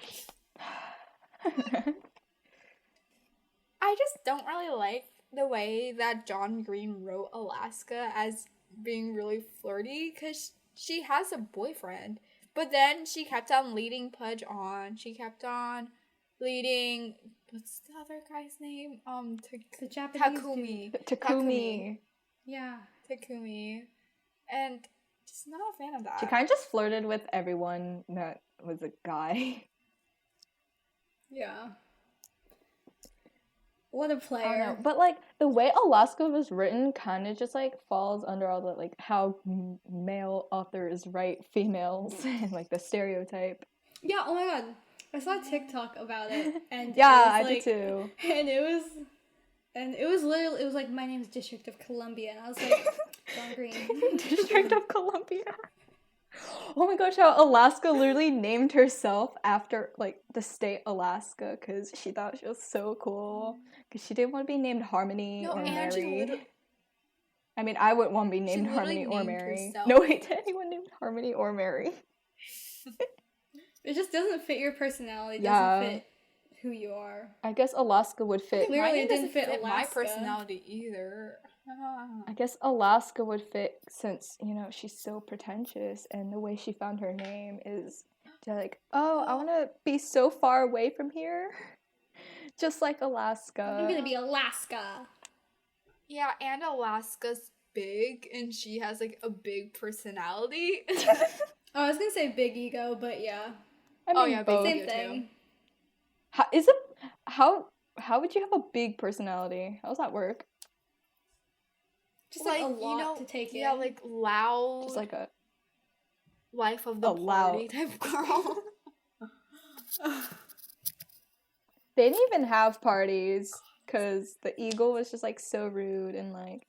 I just don't really like the way that John Green wrote Alaska as being really flirty, because she has a boyfriend. But then she kept on leading Pudge on. She kept on leading, what's the other guy's name? The Japanese Takumi. dude. Takumi. Yeah. Takumi. And just not a fan of that. She kind of just flirted with everyone that was a guy. Yeah. What a I don't player. know. But like the way Alaska was written kind of just like falls under all the like how male authors write females and like the stereotype. Yeah, oh my god. I saw a TikTok about it, and Yeah, it I was did like, too. And it was literally, it was like, my name's District of Columbia, and I was like, John Green. District of Columbia. Oh my gosh, how Alaska literally named herself after like the state Alaska because she thought she was so cool. Because she didn't want to be named Harmony No, or and she Mary. literally- I mean, I wouldn't want to be She named literally Harmony or named Mary. herself. No, wait, did anyone named Harmony or Mary? It just doesn't fit your personality, it Yeah. doesn't fit who you are. I guess Alaska would fit. Clearly My it name didn't doesn't fit my Alaska. personality either. I guess Alaska would fit since, you know, she's so pretentious and the way she found her name is to like, oh, I want to be so far away from here. Just like Alaska. I'm gonna be Alaska. Yeah, and Alaska's big, and she has like a big personality. Oh, I was gonna say big ego, but yeah. I mean, Oh, yeah, both. Same Ego thing. How would you have a big personality? How does that work? Just like a lot to take in. Yeah, like loud, Just like a life of the loud. party type girl. they didn't even have parties because the eagle was just like so rude and like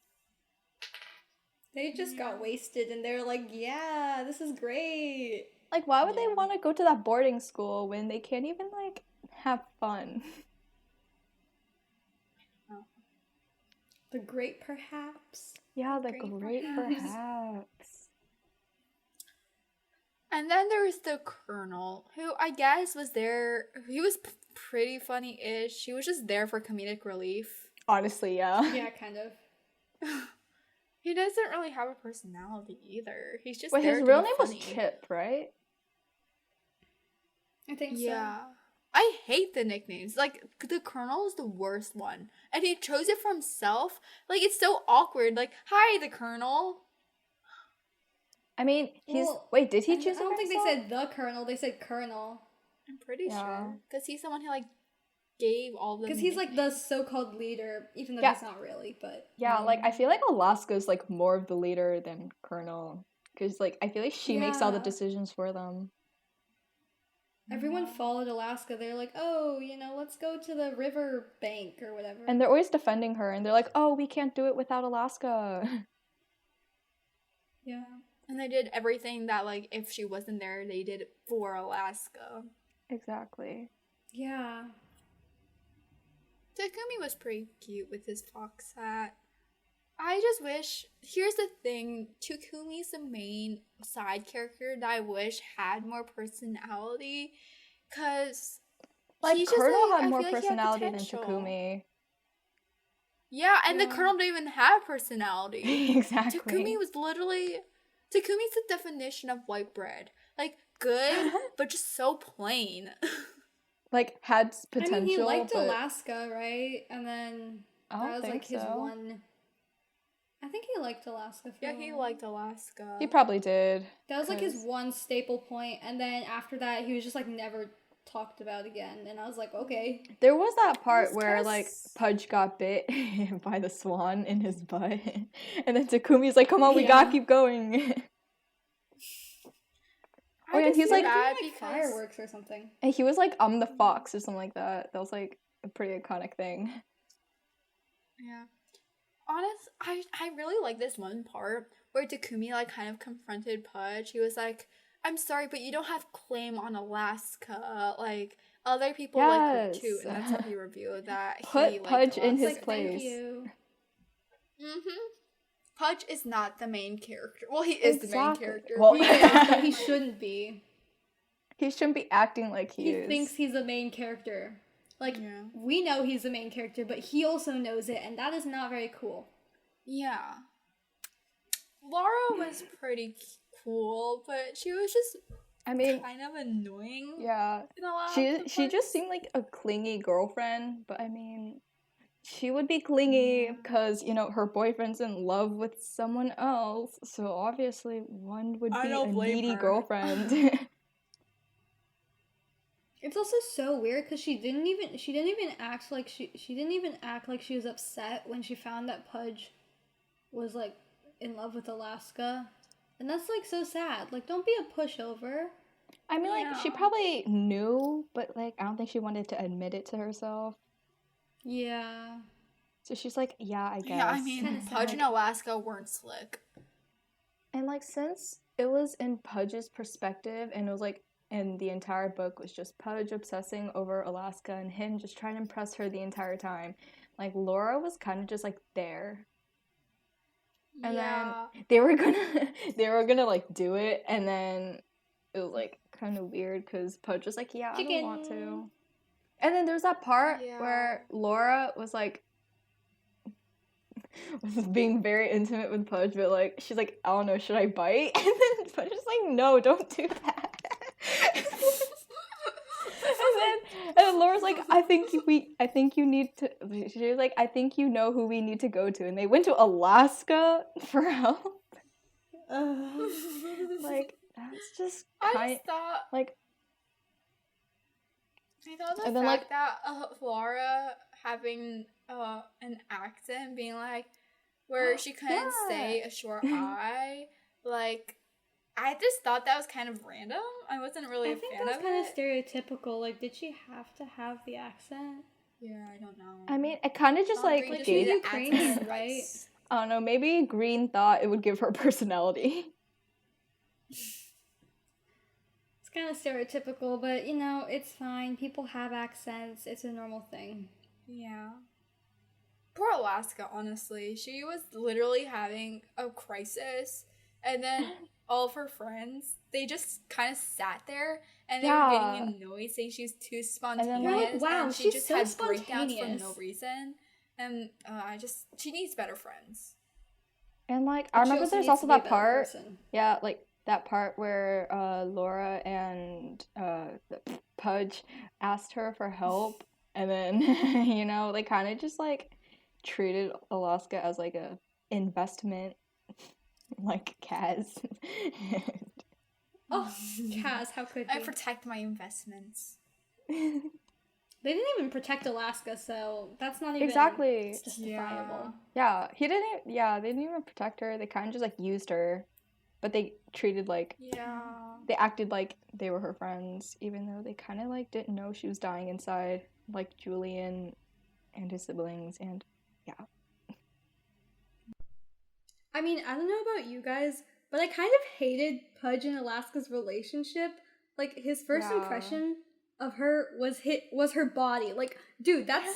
They just got wasted and they're like, yeah, this is great. why would they Yeah. want to go to that boarding school when they can't even like have fun? The great perhaps. Yeah, the Great great perhaps. perhaps. And then there was the Colonel, who I guess was there. He was pretty funny-ish. He was just there for comedic relief. Honestly, yeah. Yeah, kind of. He doesn't really have a personality either. He's just Wait, there his to real be name was funny. Chip, right? I think Yeah. I hate the nicknames. Like, the Colonel is the worst one. And he chose it for himself. Like, it's so awkward. Like, hi, the Colonel. I mean, Well, wait, did he I choose it don't think himself? they said the Colonel, they said Colonel. I'm pretty Yeah. sure. Because he's someone who, like, gave all the Because he's like the so-called leader, even though Yeah. he's not really, but... Yeah, like I feel like Alaska's like more of the leader than Colonel. Because like I feel like she makes all the Yeah. decisions for them. Everyone followed Alaska. They're like, oh, you know, let's go to the river bank or whatever. And they're always defending her and they're like, oh, we can't do it without Alaska. yeah. And they did everything that, like, if she wasn't there, they did it for Alaska. Exactly. Yeah. Takumi was pretty cute with his fox hat. I just wish. Here's the thing: Takumi's the main side character that I wish had more personality, cause Like he's just, Colonel like, I had more feel like he had personality than potential. Takumi. Yeah, and the Yeah. Colonel didn't even have personality. Exactly. Takumi was literally Takumi's the definition of white bread. Like good, but just so plain. like had potential. I mean, he liked but Alaska, right? And then I that don't was think like his so. one... I think he liked Alaska for Yeah, a he while. liked Alaska. He probably did. That was like his 'cause- one staple point, and then after that, he was just like never talked about again. And I was like, okay. There was that part was where kinda like s- Pudge got bit by the swan in his butt, and then Takumi's like, "Come on, we Yeah. gotta keep going." I yeah, just he's feel like- bad like because fireworks or something. And he was like, "I'm the fox" or something like that. That was like a pretty iconic thing. Yeah. I really like this one part where Takumi like kind of confronted Pudge. He was like, I'm sorry, but you don't have claim on Alaska. Like, other people like her Yes. too, and that's how he revealed that Put he liked Pudge in It's his Alaska. like, thank place. you. Pudge is not the main character. Well, he is the main Exactly. character. Well, He is, but he shouldn't be. He shouldn't be acting like he is. Thinks he's the main character. Like, Yeah. we know he's the main character, but he also knows it, and that is not very cool. Yeah. Laura was pretty cool, but she was just I mean, kind of annoying. yeah. In a lot of She the she just parts. seemed like a clingy girlfriend, but I mean, she would be clingy because, you know, her boyfriend's in love with someone else, so obviously one would I be don't a blame needy her. girlfriend. It's also so weird because she didn't even act like she didn't even act like she was upset when she found that Pudge was like in love with Alaska. And that's like so sad. Like, don't be a pushover. I mean, like, she Yeah. probably knew, but like, I don't think she wanted to admit it to herself. Yeah. So she's like, yeah, I guess. Yeah, I mean, Kinda sad, Pudge and like- Alaska weren't slick. And like, since it was in Pudge's perspective, and it was like, and the entire book was just Pudge obsessing over Alaska and him just trying to impress her the entire time. Like, Laura was kind of just like there. And yeah. then they were gonna like do it, and then it was like kind of weird because Pudge was like, yeah, I don't want to. Chicken. And then there's that part Yeah. where Laura was like was being very intimate with Pudge, but like she's like, I don't know, should I bite? And then Pudge is like, no, don't do that. and then Laura's like, I think you need to. She was like, I think you know who we need to go to, and they went to Alaska for help. Like, that's just I kind just thought like. the And then, fact like- that Laura having an accent, being like, where she couldn't say a short I, like, I just thought that was kind of random. I wasn't really I a think fan that's of kind it. of stereotypical. Like, did she have to have the accent? Yeah, I don't know. I mean, it kind of just like Green she's gave. needed accent Ukrainian, spice. right? I don't know. Maybe Green thought it would give her personality. It's kind of stereotypical, but you know, it's fine. People have accents. It's a normal thing. Yeah. Poor Alaska, honestly. She was literally having a crisis, and then all of her friends, they just kind of sat there, and they were Yeah. getting annoyed, saying she was too then, spontaneous, like, and, wow, she she's just so had breakdowns for spontaneous. no reason. And she needs better friends. And like, But I she remember also there's needs also to be a that better part. person. Yeah, like that part where Laura and Pudge asked her for help, and then you know they kind of just like treated Alaska as like a investment, like Kaz. Oh, Kaz, how could I he? protect my investments. They didn't even protect Alaska, so that's not even Exactly. justifiable. Yeah, he didn't. Yeah, they didn't even protect her. They kind of just like used her, but they treated like Yeah. they acted like they were her friends, even though they kind of like didn't know she was dying inside, like Julian and his siblings, and yeah. I mean, I don't know about you guys, but I kind of hated Pudge and Alaska's relationship. Like, his first Yeah. impression of her was her body. Like, dude, that's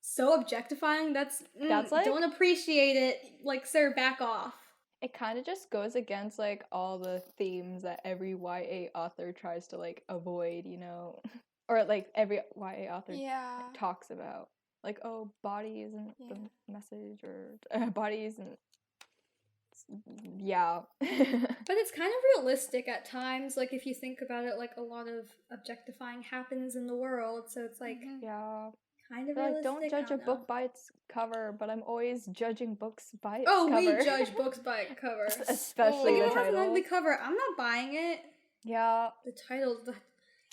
so objectifying. That's like- don't appreciate it. Like, sir, back off. It kind of just goes against like all the themes that every YA author tries to like avoid, you know, or like every YA author Yeah. talks about, like, oh, body isn't the message, or body isn't. Yeah. But it's kind of realistic at times. Like, if you think about it, like, a lot of objectifying happens in the world, so it's like Yeah. kind of They're realistic. like, don't judge I a don't book know. by its cover, but I'm always judging books by its Oh, cover. we judge books by its cover. Especially Like, the if it has an title. ugly cover, I'm not buying it. Yeah, The title,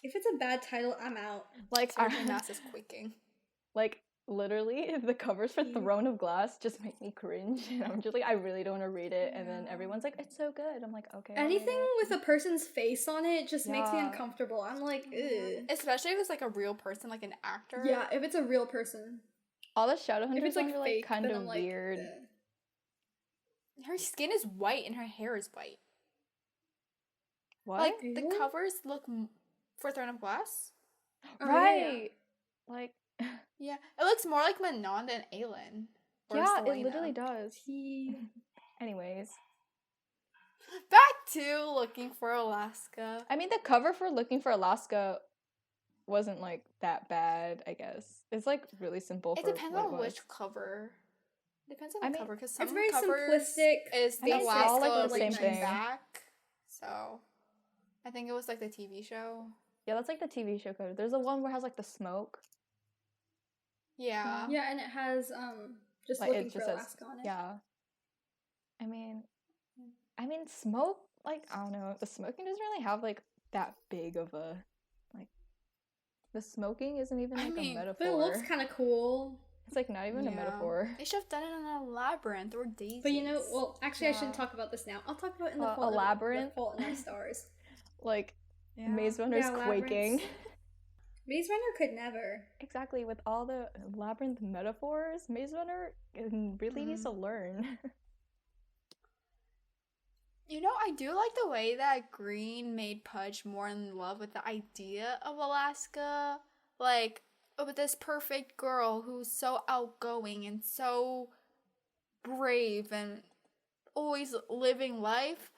if it's a bad title, I'm out. like Sergeant Mass is quaking. like literally, the covers for Throne of Glass just make me cringe, and I'm just like, I really don't want to read it. And then everyone's like, it's so good. I'm like, okay. I'll read Anything it. with a person's face on it just makes me Yeah. uncomfortable. I'm like, ugh. Especially if it's like a real person, like an actor. Yeah, if it's a real person. All the Shadowhunters If it's like ones are fake, kind then of I'm like, weird. ugh. Her skin is white and her hair is white. What? Like, the Ew. covers look for Throne of Glass. Oh, Right. Like, Yeah, it looks more like Manon than Aelin. Or yeah, it Selena. literally does. He Anyways, Back to Looking for Alaska. I mean, the cover for Looking for Alaska wasn't like that bad, I guess. It's like really simple It for depends what it on was. which cover. Depends on I the mean, cover, because It's some very covers simplistic, is I mean, the it's all, like, Alaska the same reaching thing. back. So, I think it was like the TV show. Yeah, that's like the TV show cover. There's the one where it has like the smoke. Yeah. Yeah, and it has just Like looking it for just says, Alaska on it. yeah. I mean, smoke, like, I don't know, the smoking doesn't really have like that big of a, like, the smoking isn't even I like mean, a But it looks metaphor. kind of cool. It's like not even a metaphor. They should have done it in a labyrinth or daisies. But you know, well, actually, I shouldn't Yeah. talk about this now. I'll talk about it in A the Fault labyrinth? The Fault in Our Stars. Like, Yeah. Maze Runner's Yeah, quaking. labyrinths. Maze Runner could never. Exactly, with all the labyrinth metaphors, Maze Runner really needs to learn. You know, I do like the way that Green made Pudge more in love with the idea of Alaska. Like, with this perfect girl who's so outgoing and so brave and always living life,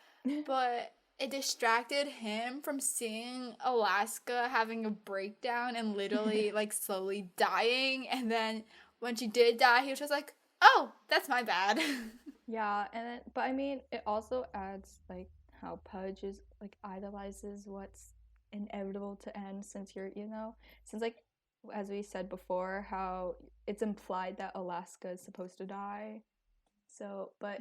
but it distracted him from seeing Alaska having a breakdown and literally like slowly dying. And then when she did die, he was just like, oh, that's my bad. Yeah, and then, but I mean, it also adds like how Pudge is like idolizes what's inevitable to end since since like as we said before, how it's implied that Alaska is supposed to die. So, but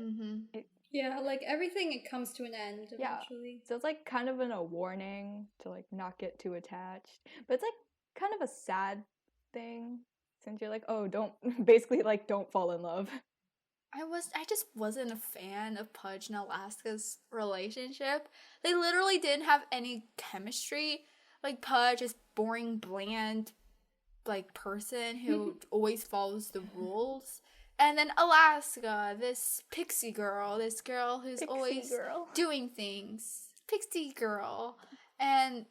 Yeah, like everything, it comes to an end Yeah. eventually. so it's like kind of a warning to like not get too attached. But it's like kind of a sad thing since you're like, oh, don't basically like don't fall in love. I just wasn't a fan of Pudge and Alaska's relationship. They literally didn't have any chemistry. Like Pudge is boring, bland, like person who always follows the rules. And then Alaska, this pixie girl, this girl who's Pixie always girl. doing things. Pixie girl. And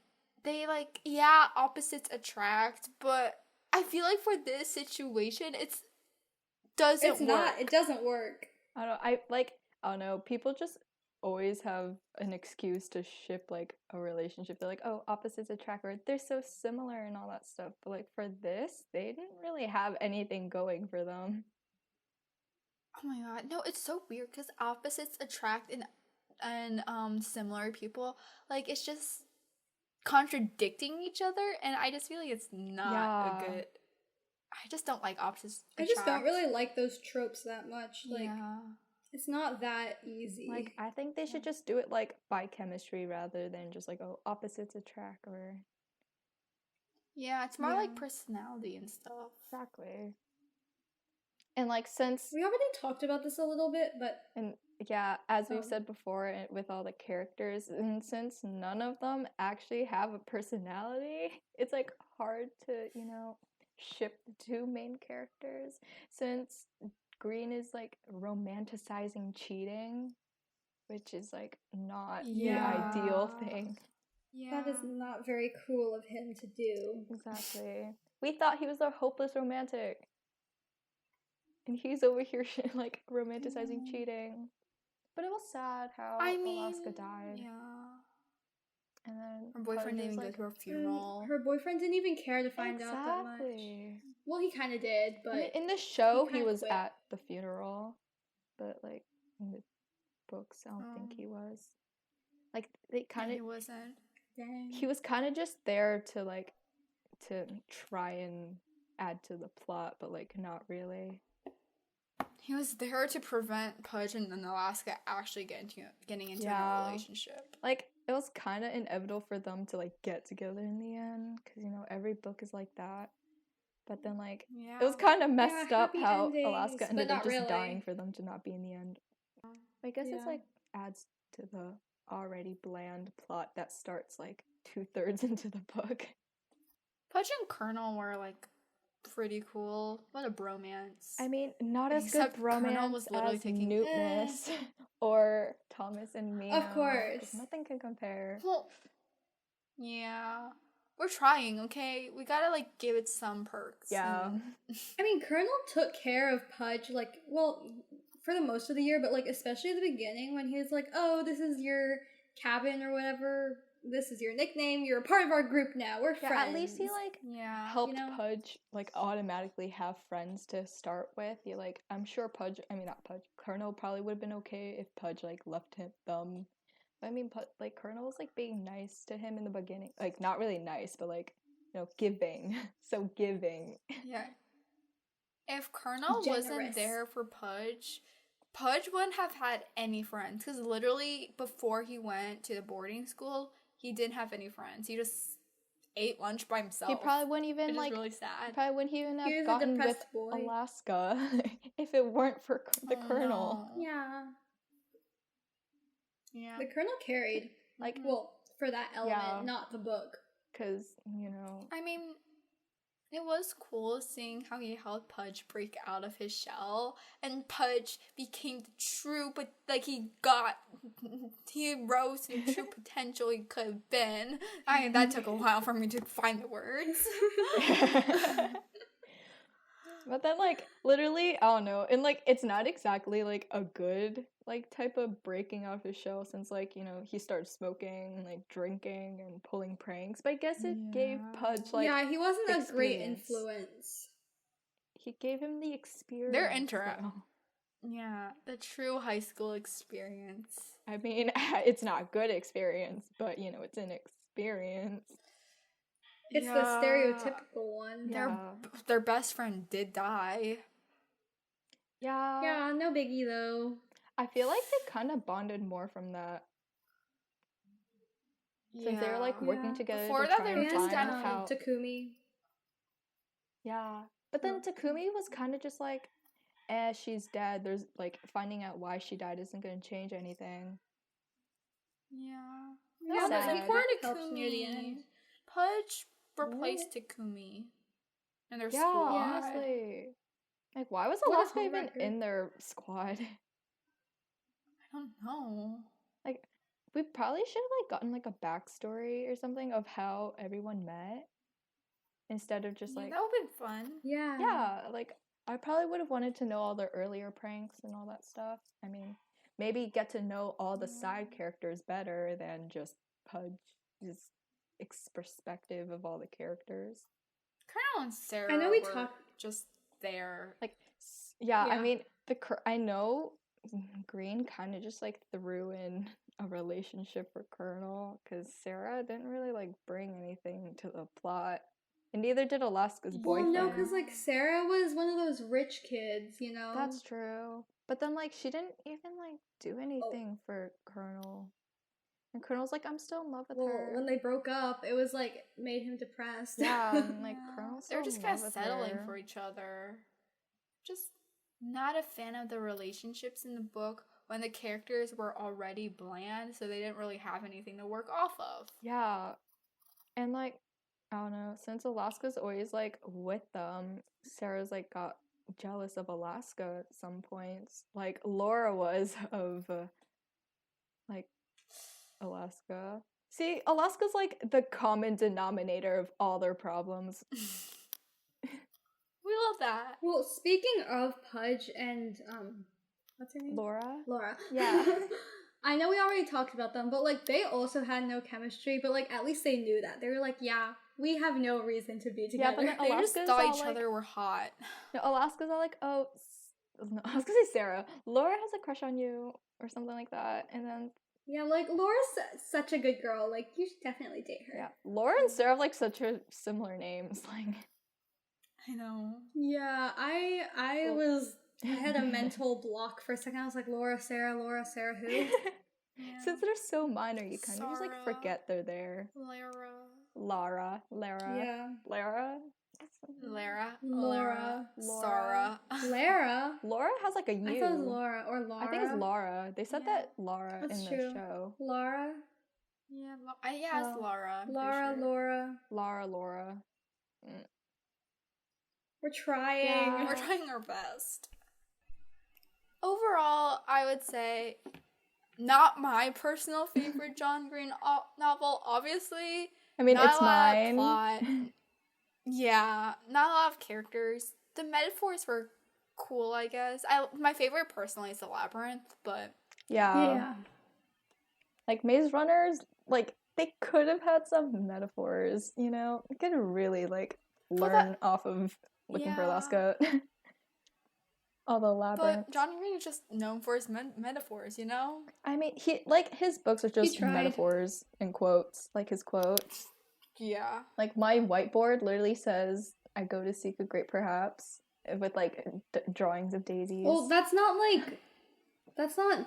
they like, yeah, opposites attract, but I feel like for this situation, it doesn't work. It doesn't work. I don't know, people just always have an excuse to ship like a relationship. They're like, oh, opposites attract, or they're so similar and all that stuff. But like for this, they didn't really have anything going for them. Oh my god, no, it's so weird because opposites attract and similar people. Like it's just contradicting each other, and I just feel like it's not Yeah. a good. I just don't like opposites. I just don't attract. really like those tropes that much. Like, Yeah. it's not that easy. Like I think they should just do it like by chemistry rather than just like, oh, opposites attract, or Yeah, it's more like Yeah. personality and stuff. exactly. And like since we already talked about this a little bit, but And yeah, as we've Um, said before, with all the characters, and since none of them actually have a personality, it's like hard to, ship the two main characters. Since Green is like romanticizing cheating, which is like not the ideal Yeah. thing. Yeah. that is not very cool of him to do. Exactly. We thought he was a hopeless romantic. And he's over here like romanticizing cheating. But it was sad how I mean, Alaska died. Yeah. And then Her boyfriend Pudge didn't was even go to her funeral. Her boyfriend didn't even care to find out that much. Exactly. Well, he kind of did, but I mean, in the show, he kinda was quit. at the funeral, but like in the books, I don't think Oh. he was. Like they kind He of, wasn't. dang. he was kind of just there to like to try and add to the plot, but like not really. He was there to prevent Pudge and Alaska actually getting into Yeah. a relationship. Like it was kind of inevitable for them to like get together in the end, because every book is like that. But then like Yeah. it was kind of messed up happy how endings, Alaska but ended up not just really. dying for them to not be in the end. I guess it's Yeah. like adds to the already bland plot that starts like 2/3 into the book. Pudge and Colonel were like pretty cool. What a bromance. I mean, not as Except good Colonel romance was literally as taking- Newt Miss or Thomas and Mina. 'cause course. nothing can compare. Well, yeah. we're trying, okay? We gotta, like, give it some perks. Yeah. and- I mean, Colonel took care of Pudge, like, well, for the most of the year, but, like, especially at the beginning when he was like, oh, this is your cabin or whatever. This is your nickname. You're a part of our group now. We're Yeah, friends. at least he like Yeah. helped know? Pudge like automatically have friends to start with. He like I'm sure Pudge, I mean not Pudge, Colonel probably would have been okay if Pudge like left him them. I mean, like Colonel was like being nice to him in the beginning, like not really nice, but like giving, so giving. Yeah. If Colonel Generous. wasn't there for Pudge, Pudge wouldn't have had any friends. Because literally, before he went to the boarding school, he didn't have any friends. He just ate lunch by himself. He probably wouldn't even Which like. is really sad. Probably wouldn't even He have was a gotten with depressed boy. Alaska if it weren't for the Oh, Colonel. no. Yeah. Yeah. The Colonel carried. Like, Well, for that element, Yeah. not the book. cause I mean, it was cool seeing how he helped Pudge break out of his shell, and Pudge became the true, but like he rose to the true potential he could have been. That took a while for me to find the words. But then like literally, I don't know, and like it's not exactly like a good like type of breaking out of his shell since like he started smoking and like drinking and pulling pranks. But I guess it gave Yeah. Pudge like yeah, he wasn't a great experience. influence. he gave him the experience. They're interact. though. Yeah, the true high school experience. I mean, it's not a good experience, but it's an experience. It's the stereotypical one. Yeah. Their best friend did die. Yeah. Yeah, no biggie though. I feel like they kind of bonded more from that. Since they were like working Yeah. together Before to that, try they and were just find kind of how. Takumi. Yeah, but then Takumi was kind of just like, she's dead. There's like finding out why she died isn't going to change anything. Yeah. Yeah, That's sad. Before Helps near the Takumi, end. Pudge replaced Takumi in their Yeah, squad. honestly. Like, why was What a Alaska even homewrecker. in their squad? I don't know. Like, we probably should have like gotten like a backstory or something of how everyone met instead of just Yeah, like, that would have been fun. Yeah. yeah, like I probably would have wanted to know all the earlier pranks and all that stuff. I mean, maybe get to know all the side characters better than just Pudge's perspective of all the characters. Colonel and Sarah I know we were talked- just there. Like, yeah, I Yeah. mean, I know Green kind of just like threw in a relationship for Colonel because Sarah didn't really like bring anything to the plot, and neither did Alaska's Well, boyfriend. no, because like Sarah was one of those rich kids, you know. That's true. But then like she didn't even like do anything for Colonel. And Colonel's like, I'm still in love with well, her. when they broke up, it was like made him depressed. Yeah, and like Yeah. Colonel's They're still just in kind love of with settling her. for each other. Just not a fan of the relationships in the book when the characters were already bland, so they didn't really have anything to work off of. Yeah. And like, I don't know, since Alaska's always like with them, Sarah's like got jealous of Alaska at some points. Like Laura was of like Alaska. See, Alaska's like the common denominator of all their problems. We love that. Well, speaking of Pudge and what's her name? Laura? Laura. Yeah. I know we already talked about them, but like they also had no chemistry, but like at least they knew that. They were like, yeah, we have no reason to be Yeah, together. but then They just Alaska's thought all, each like- other were hot. No, Alaska's all like, oh, no, I was gonna say Sarah. Laura has a crush on you or something like that. And then, Yeah, like Laura's such a good girl. Like you should definitely date her. yeah, Laura and Sarah have like such a similar names. Like, I know. Yeah, I had a mental block for a second. I was like, Laura, Sarah, who? Yeah. since they're so minor, you kind of just like Sarah. forget they're there. Lara. Lara, Yeah. Lara. Lara. Laura. Sarah. Lara. Laura has like a U. I thought it was Laura or Laura. I think it's Laura. They said Yeah. that Laura That's in true. the show. Laura. Yeah, yeah, it's Oh. Laura. I'm pretty Laura, sure. Laura. Laura. We're trying. Yeah. We're trying our best. Overall, I would say not my personal favorite John Green novel, obviously. I mean, Not it's a lot mine. of plot. Yeah, not a lot of characters. The metaphors were cool, I guess. My favorite personally is the labyrinth, but Yeah. Like Maze Runners, like they could have had some metaphors, you know? You could really like But learn off of Looking for yeah. Alaska. Although Labyrinth. But John Green is just known for his metaphors, you know? I mean, he like his books are just tried. metaphors and quotes, like his quotes. Yeah. Like my whiteboard literally says, "I go to seek a great perhaps," with like drawings of daisies. Well, that's not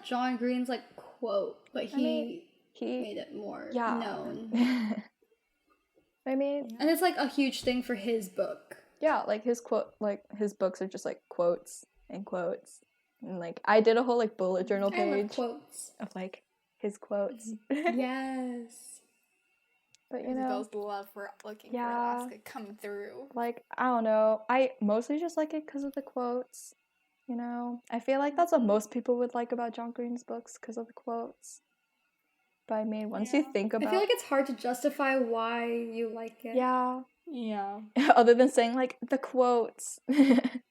John Green's like quote, but he made it more known. I mean, And it's like a huge thing for his book. yeah, like his books are just like quotes and quotes. And like I did a whole like bullet journal I love page quotes. of like his quotes. Yes. But you know, Isabel's love for Looking for Alaska come through. like I don't know, I mostly just like it because of the quotes. You know, I feel like that's what most people would like about John Green's books because of the quotes. But I mean, once you think about, I feel like it's hard to justify why you like it. Yeah. other than saying like the quotes, and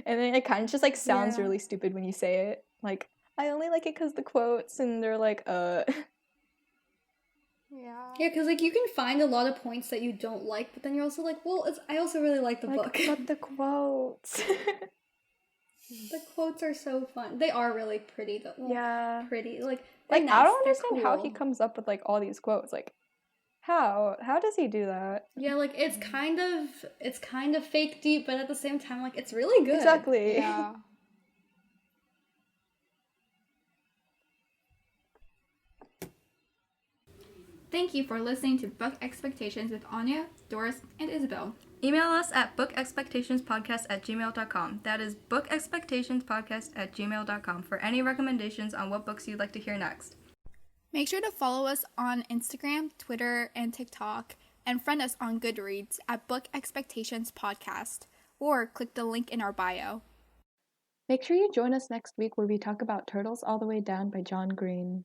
then it kind of just like sounds really stupid when you say it. Like I only like it because the quotes, and they're like, Yeah. Yeah, because like you can find a lot of points that you don't like, but then you're also like, well, I also really like the book. But the quotes. The quotes are so fun. They are really pretty though. Well, pretty. Like I nice. don't They're understand how he cool. comes up with like all these quotes. Like how does he do that? Yeah, like it's kind of fake deep, but at the same time, like it's really good. Exactly. Yeah. Thank you for listening to Book Expectations with Anya, Doris, and Isabel. Email us at bookexpectationspodcast@gmail.com. That is bookexpectationspodcast@gmail.com for any recommendations on what books you'd like to hear next. Make sure to follow us on Instagram, Twitter, and TikTok, and friend us on Goodreads at Book Expectations Podcast, or click the link in our bio. Make sure you join us next week where we talk about Turtles All the Way Down by John Green.